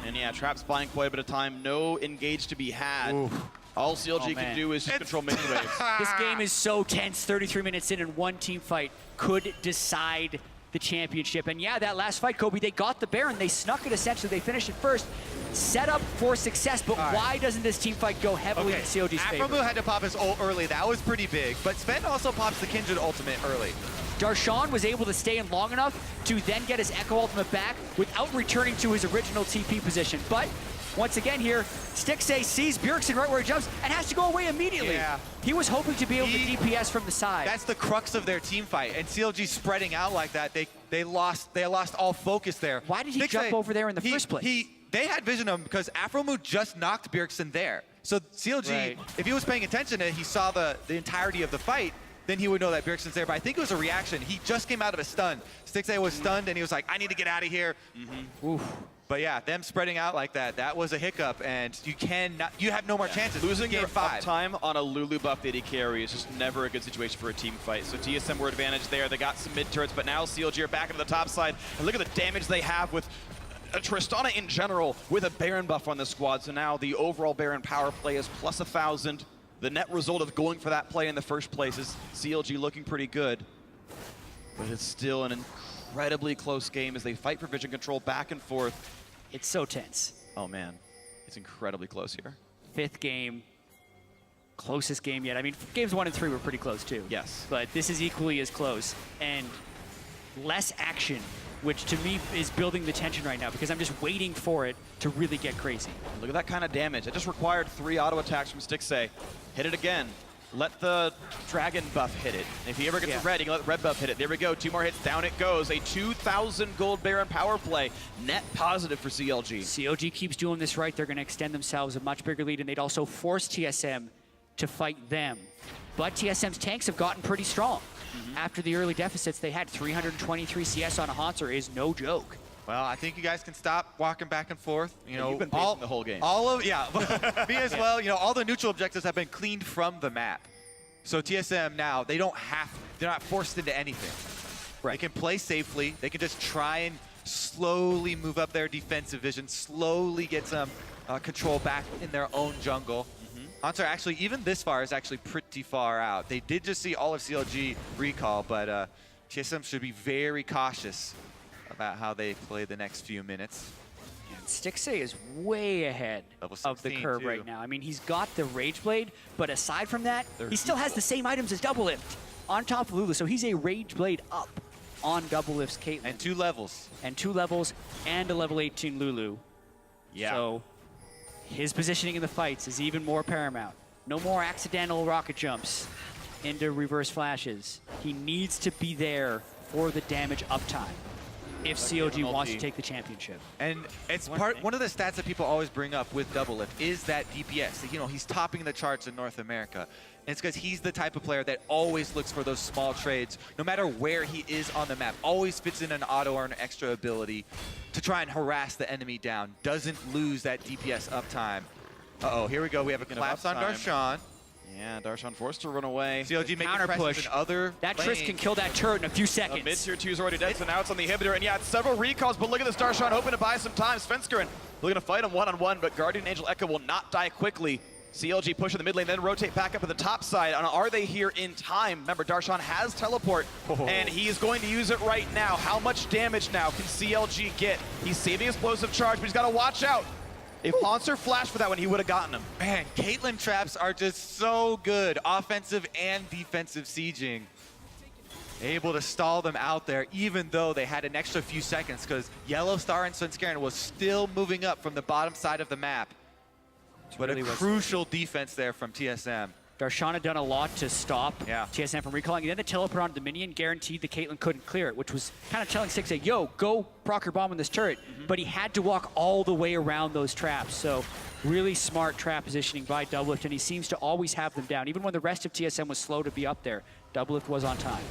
And yeah, Trap's buying quite a bit of time. No engage to be had. Oof. All CLG can do is just control mini waves. This game is so tense. 33 minutes in, and one team fight could decide the championship. And yeah, that last fight, Kobe, they got the Baron. They snuck it essentially. They finished it first. Set up for success, but why doesn't this team fight go heavily in CLG's favor? Afromu had to pop his ult early. That was pretty big. But Sven also pops the Kindred ultimate early. Darshan was able to stay in long enough to then get his Echo ultimate back without returning to his original TP position. But once again here, Stixxay sees Bjergsen right where he jumps and has to go away immediately. Yeah. He was hoping to be able to DPS from the side. That's the crux of their team fight. And CLG spreading out like that, they lost all focus there. Why did he jump over there in the first place? They had vision of him because Afromu just knocked Bjergsen there. So CLG, if he was paying attention and he saw the entirety of the fight, then he would know that Bjergsen's there. But I think it was a reaction. He just came out of a stun. Stixxay was stunned and he was like, I need to get out of here. Oof. But yeah, them spreading out like that, that was a hiccup, and you have no more chances. Losing game your 5 time on a Lulu buff AD carry is just never a good situation for a team fight. So TSM were advantage there. They got some mid turrets, but now CLG are back into the top side. And look at the damage they have with Tristana in general with a Baron buff on the squad. So now the overall Baron power play is plus 1,000. The net result of going for that play in the first place is CLG looking pretty good. But it's still an incredibly close game as they fight for vision control back and forth. It's so tense. Oh man, it's incredibly close here. 5th game, closest game yet. I mean, games 1 and 3 were pretty close too. Yes. But this is equally as close. And less action, which to me is building the tension right now because I'm just waiting for it to really get crazy. Look at that kind of damage. It just required 3 auto attacks from Stixxay. Hit it again. Let the dragon buff hit it. If he ever gets a red, he can let the red buff hit it. There we go. 2 more hits. Down it goes. A 2,000 gold Baron power play. Net positive for CLG. CLG keeps doing this right. They're going to extend themselves a much bigger lead, and they'd also force TSM to fight them. But TSM's tanks have gotten pretty strong. After the early deficits they had, 323 CS on a Haunter is no joke. Well, I think you guys can stop walking back and forth. You know, you've been pacing the whole game. Me as well. You know, all the neutral objectives have been cleaned from the map. So TSM now, they're not forced into anything. They can play safely. They can just try and slowly move up their defensive vision, slowly get some control back in their own jungle. Haunter actually, even this far, is actually pretty far out. They did just see all of CLG recall, but TSM should be very cautious about how they play the next few minutes. And Stixxay is way ahead of the curve right now. I mean, he's got the Rage Blade, but aside from that, he still has the same items as Double Lift on top of Lulu, so he's a Rage Blade up on Double Lift's Caitlyn. And 2 levels. And 2 levels, and a level 18 Lulu. Yeah. So his positioning in the fights is even more paramount. No more accidental rocket jumps into reverse flashes. He needs to be there for the damage uptime if CLG wants to take the championship. And it's one of the stats that people always bring up with Double Lift is that DPS. You know, he's topping the charts in North America. And it's because he's the type of player that always looks for those small trades, no matter where he is on the map, always fits in an auto or an extra ability to try and harass the enemy down, doesn't lose that DPS uptime. Uh-oh, here we go. We have a collapse on Darshan. Yeah, Darshan forced to run away. CLG making presses in other That lanes. Triss can kill that turret in a few seconds. Mid-tier 2 is already dead, so now it's on the inhibitor. And yeah, it's several recalls, but look at this Darshan hoping to buy some time. Svenskeren looking to fight him one-on-one, but Guardian Angel Echo will not die quickly. CLG push in the mid lane, then rotate back up to the top side. And are they here in time? Remember, Darshan has teleport, and he is going to use it right now. How much damage now can CLG get? He's saving explosive charge, but he's got to watch out. If Haunter flashed for that one, he would have gotten him. Man, Caitlyn traps are just so good. Offensive and defensive sieging. Able to stall them out there, even though they had an extra few seconds, because Yellow Star and Svenskeren was still moving up from the bottom side of the map. But really a was- crucial defense there from TSM. Darshan had done a lot to stop Yeah. TSM from recalling. And then the teleport onto the minion guaranteed that Caitlyn couldn't clear it, which was kind of telling Stixxay, yo, go proc your bomb in this turret. But he had to walk all the way around those traps. So really smart trap positioning by Doublelift, and he seems to always have them down. Even when the rest of TSM was slow to be up there, Doublelift was on time.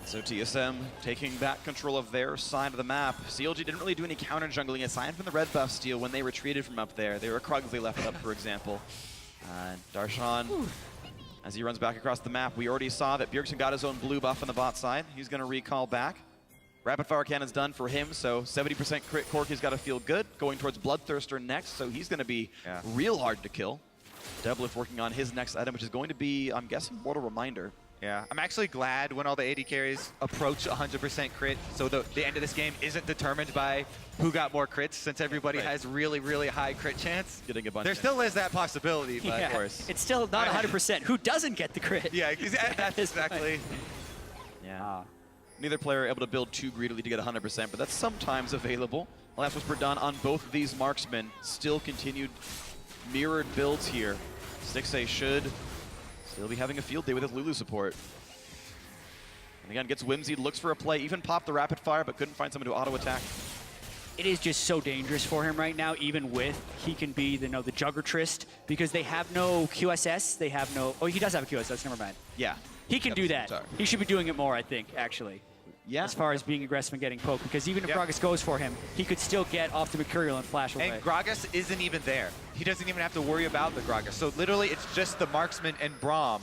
So TSM taking back control of their side of the map. CLG didn't really do any counter jungling aside from the red buff steal when they retreated from up there. They were Krugsley left up, for example. Darshan, as he runs back across the map, we already saw that Bjergsen got his own blue buff on the bot side. He's going to recall back. Rapid fire cannon's done for him, so 70% crit Corki's got to feel good. Going towards Bloodthirster next, so he's going to be real hard to kill. Doublelift working on his next item, which is going to be, I'm guessing, Mortal Reminder. Yeah, I'm actually glad when all the AD carries approach 100% crit, so the end of this game isn't determined by who got more crits, since everybody has really, really high crit chance. Getting a bunch. There still is that possibility, but Yeah, of course. it's still not 100%. Who doesn't get the crit? Yeah, that's exactly. Yeah. Neither player able to build too greedily to get 100%, but that's sometimes available. Last whisper done on both of these marksmen. Still continued mirrored builds here. Stixxay should still be having a field day with his Lulu support. And again, gets whimsied, looks for a play, even popped the rapid fire, but couldn't find someone to auto attack. It is just so dangerous for him right now, even with he can be the Juggertrist, because they have no QSS. They have no. Oh, he does have a QSS. Never mind. Yeah. He can do that. He should be doing it more, I think, actually. Yeah. As far as being aggressive and getting poked, because even if Gragas goes for him, he could still get off the Mercurial and flash away. And Gragas isn't even there. He doesn't even have to worry about the Gragas. So literally, it's just the marksman and Braum.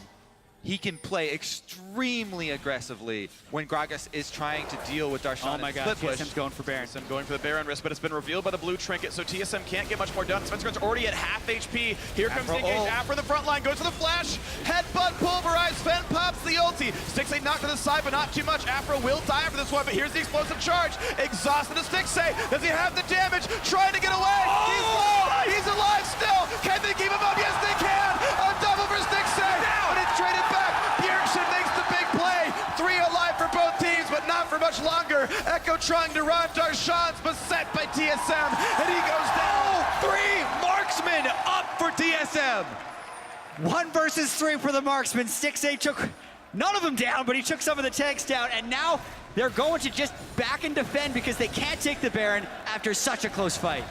He can play extremely aggressively when Gragas is trying to deal with Darshan. Oh my god, TSM's going for Baron. TSM going for the Baron risk, but it's been revealed by the blue trinket, so TSM can't get much more done. Svenskern's already at half HP. Here comes the engage. Afro in the front line, goes for the flash. Headbutt, pulverize, Fen pops the ulti. Stixxay knocked to the side, but not too much. Afro will die after this one, but here's the explosive charge. Exhausted to Stixxay. Does he have the damage? Trying to get away. He's low. He's alive still. Can they keep him up? Yes, they can. A double for Stixxay. But it's traded back. Bjergsen makes the big play. 3 alive for both teams, but not for much longer. Echo trying to run. Darshan's beset by TSM, and he goes down. 3 marksmen up for TSM. 1 versus 3 for the marksman. Stixxay took none of them down, but he took some of the tanks down, and now they're going to just back and defend because they can't take the Baron after such a close fight.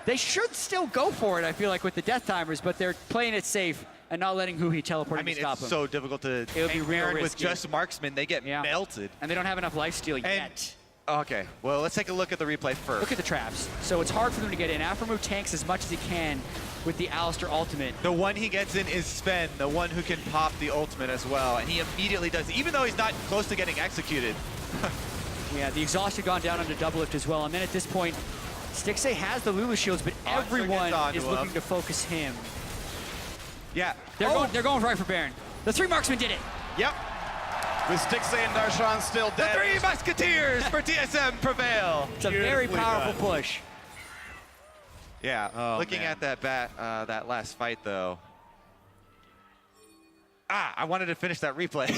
They should still go for it, I feel like, with the death timers, but they're playing it safe and not letting Huhi teleport I mean, to stop it's him. so difficult to It would be real Baron with risky. just marksmen. They get melted. And they don't have enough lifesteal yet. Okay, well, let's take a look at the replay first. Look at the traps. So it's hard for them to get in. Afro tanks as much as he can with the Alistar ultimate. The one he gets in is Sven, the one who can pop the ultimate as well, and he immediately does, even though he's not close to getting executed. Yeah, the exhaust had gone down onto Doublelift as well. And then at this point, Stixxay has the Lulu shields, but everyone is looking to focus him. Yeah. They're going right for Baron. The 3 marksmen did it. Yep. With Stixxay and Darshan still dead. The 3 Musketeers for TSM prevail. It's a very powerful push. Yeah, looking at that last fight, though. I wanted to finish that replay.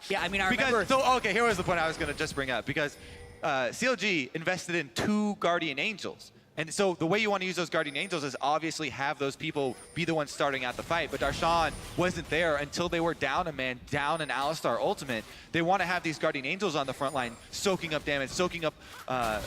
Yeah, I mean, I remember. Okay, here was the point I was going to just bring up. Because CLG invested in 2 Guardian Angels. And so the way you want to use those Guardian Angels is obviously have those people be the ones starting out the fight. But Darshan wasn't there until they were down a man, down an Alistar ultimate. They want to have these Guardian Angels on the front line, soaking up damage, soaking up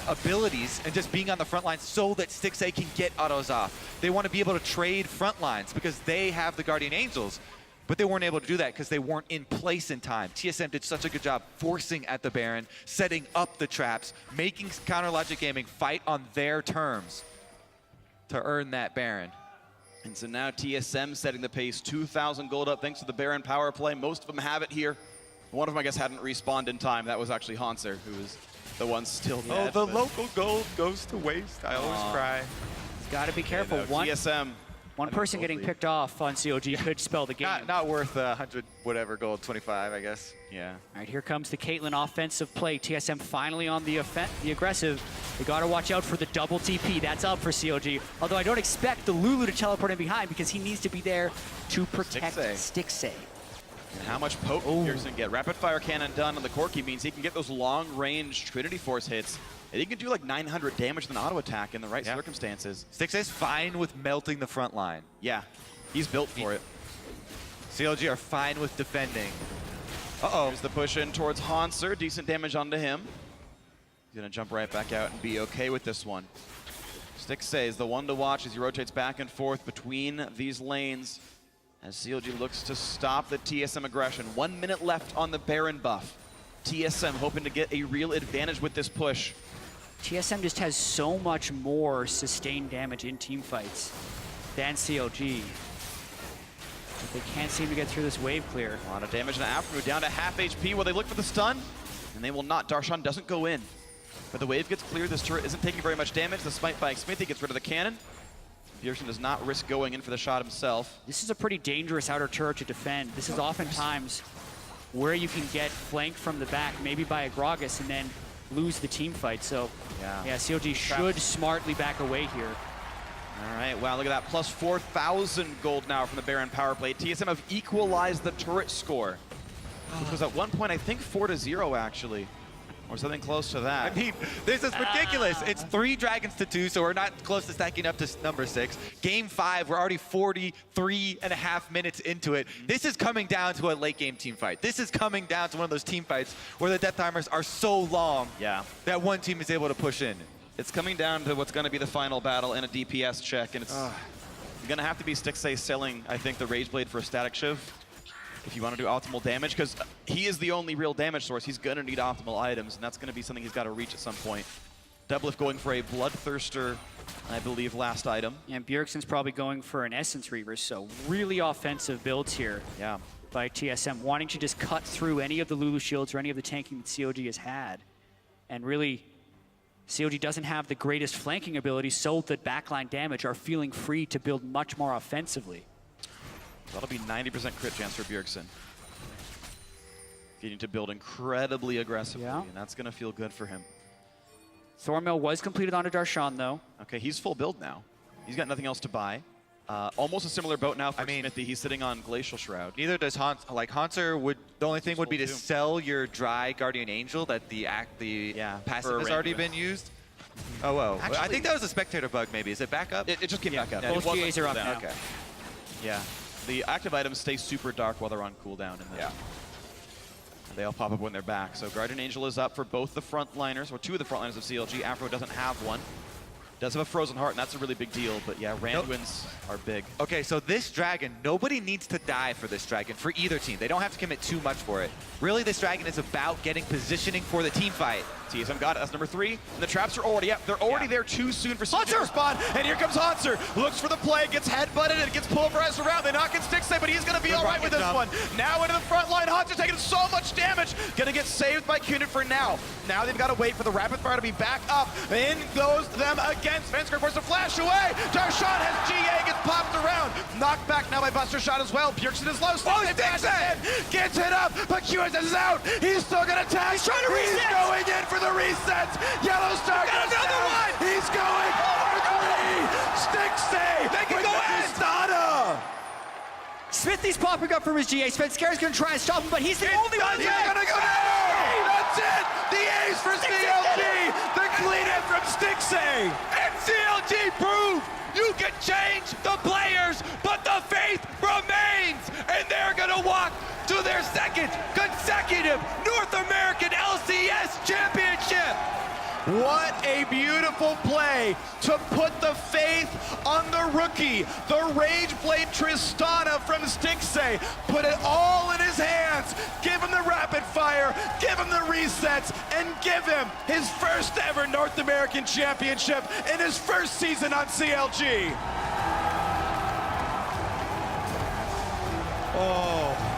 abilities, and just being on the front line so that Stixxay can get autos off. They want to be able to trade front lines because they have the Guardian Angels. But they weren't able to do that because they weren't in place in time. TSM did such a good job forcing at the Baron, setting up the traps, making Counter Logic Gaming fight on their terms to earn that Baron. And so now TSM setting the pace, 2,000 gold up thanks to the Baron power play. Most of them have it here. One of them, I guess, hadn't respawned in time. That was actually Hanser, who was the one still dead. Oh, the local gold goes to waste. I always cry. He's got to be careful. TSM. One person getting picked off on CLG could spell the game. Not worth 100 whatever gold, 25, I guess. Yeah. All right, here comes the Caitlyn offensive play. TSM finally on the aggressive. They got to watch out for the double TP. That's up for CLG. Although I don't expect the Lulu to teleport in behind because he needs to be there to protect Stixxay. And how much poke Bjergsen get? Rapid fire cannon done on the Corki means he can get those long-range Trinity Force hits And he can do like 900 damage with an auto attack in the right circumstances. Stix is fine with melting the front line. Yeah, he's built for it. CLG are fine with defending. Uh-oh. Here's the push in towards Hanser. Decent damage onto him. He's gonna jump right back out and be okay with this one. Stix is the one to watch as he rotates back and forth between these lanes as CLG looks to stop the TSM aggression. 1 minute left on the Baron buff. TSM hoping to get a real advantage with this push. TSM just has so much more sustained damage in team fights than CLG. But they can't seem to get through this wave clear. A lot of damage and Afro down to half HP while they look for the stun, and they will not. Darshan doesn't go in. But the wave gets clear. This turret isn't taking very much damage. The smite by Smithy gets rid of the cannon. Bjergsen does not risk going in for the shot himself. This is a pretty dangerous outer turret to defend. This is oftentimes where you can get flanked from the back, maybe by a Gragas, and then lose the team fight. So, yeah CLG should smartly back away here. All right, wow, look at that. Plus 4,000 gold now from the Baron power play. TSM have equalized the turret score, which was at one point, I think, 4-0, actually. Or something close to that. I mean, this is ridiculous. It's 3 dragons to 2, so we're not close to stacking up to number 6. Game 5, we're already 43.5 minutes into it. This is coming down to a late game team fight. This is coming down to one of those team fights where the death timers are so long that one team is able to push in. It's coming down to what's going to be the final battle in a DPS check, and it's going to have to be Stix selling, I think, the Rage Blade for a static shiv if you want to do optimal damage, because he is the only real damage source. He's going to need optimal items, and that's going to be something he's got to reach at some point. Doublelift going for a Bloodthirster, I believe, last item. And Bjergsen's probably going for an Essence Reaver, so really offensive builds here by TSM, wanting to just cut through any of the Lulu shields or any of the tanking that CLG has had. And really, CLG doesn't have the greatest flanking ability, so that backline damage are feeling free to build much more offensively. That'll be 90% crit chance for Bjergsen. Getting to build incredibly aggressively, and that's going to feel good for him. Thornmail was completed onto Darshan, though. Okay, he's full build now. He's got nothing else to buy. Almost a similar boat now for Smithy. He's sitting on Glacial Shroud. Neither does Hans. Like Hanser would, the only thing would be to sell your dry Guardian Angel that the passive has already been used. Oh, whoa. Actually, I think that was a spectator bug, maybe. Is it back up? It just came back up. Both GAs are up now. Okay. Yeah. The active items stay super dark while they're on cooldown. And they all pop up when they're back. So Guardian Angel is up for both the frontliners, or 2 of the frontliners of CLG. Afro doesn't have one. Does have a Frozen Heart, and that's a really big deal. But yeah, Randuin's are big. Okay, so this dragon, nobody needs to die for this dragon for either team. They don't have to commit too much for it. Really, this dragon is about getting positioning for the team fight. TSM got it. That's number 3. And the traps are already up. They're already there too soon for CLG to respond. And here comes Hanser. Looks for the play, gets headbutted, and gets pulverized around. They knock in Stix, but he's going to be all right with this one. Now into the front line. Hanser taking so much damage. Going to get saved by Kunit for now. Now they've got to wait for the rapid fire to be back up. In goes them again. Svenskar forced to flash away. Darshan has GA, gets popped around. Knocked back now by Buster Shot as well. Bjergsen is low. Stix gets hit up, but QSS is out. He's still going to tag. He's trying to reset. He's going in for the resets. Yellow Star got another one. He's going for 3. Stix they can go in. Smithy's popping up from his GA. Svenskar's going to try and stop him, but he's the only one. He's going to go down. That's it. The ace for CLG. The clean it from Stix. And CLG proved you can change the players, but the faith remains. And they're going to walk to their 2nd consecutive North American LCS championship. What a beautiful play to put the faith on the rookie, the Rage Blade Tristana from Stix. Put it all in his hands. Give him the rapid fire, give him the resets, and give him his first ever North American championship in his first season on CLG. Oh.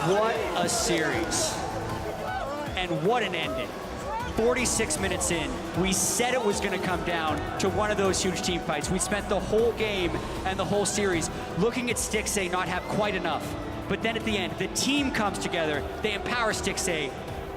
What a series. And what an ending. 46 minutes in, we said it was going to come down to one of those huge team fights. We spent the whole game and the whole series looking at Stix not have quite enough. But then at the end, the team comes together, they empower Stix,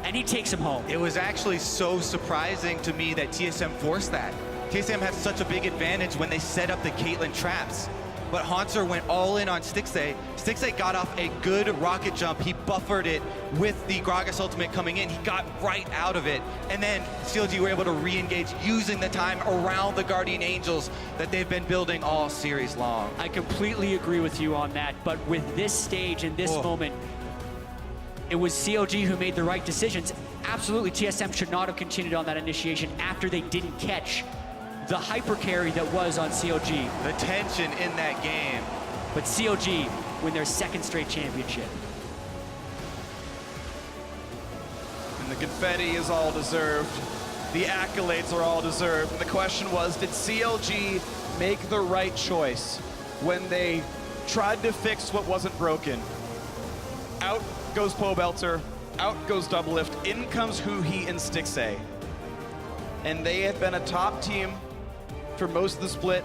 and he takes him home. It was actually so surprising to me that TSM forced that. TSM has such a big advantage when they set up the Caitlyn traps. but Haunter went all in on Stixxay. Stixxay got off a good rocket jump. He buffered it with the Gragas ultimate coming in. He got right out of it. And then CLG were able to re-engage using the time around the Guardian Angels that they've been building all series long. I completely agree with you on that, but with this stage and this moment, it was CLG who made the right decisions. Absolutely, TSM should not have continued on that initiation after they didn't catch the hyper carry that was on CLG. The tension in that game. But CLG win their second straight championship. And the confetti is all deserved. The accolades are all deserved. And the question was, did CLG make the right choice when they tried to fix what wasn't broken? Out goes Pobelter, out goes Doublelift, in comes Huhi and Stixxay. And they have been a top team for most of the split.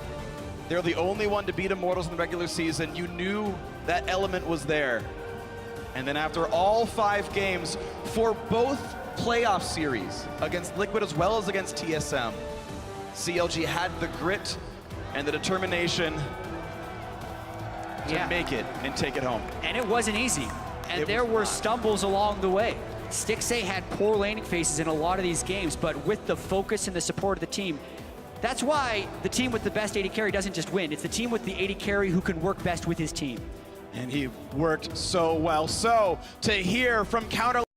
They're the only one to beat Immortals in the regular season. You knew that element was there. And then after all 5 games for both playoff series against Liquid as well as against TSM, CLG had the grit and the determination to make it and take it home. And it wasn't easy. And there were stumbles along the way. Stixxay had poor laning phases in a lot of these games, but with the focus and the support of the team, that's why the team with the best AD carry doesn't just win. It's the team with the AD carry who can work best with his team. And he worked so well. So to hear from Counter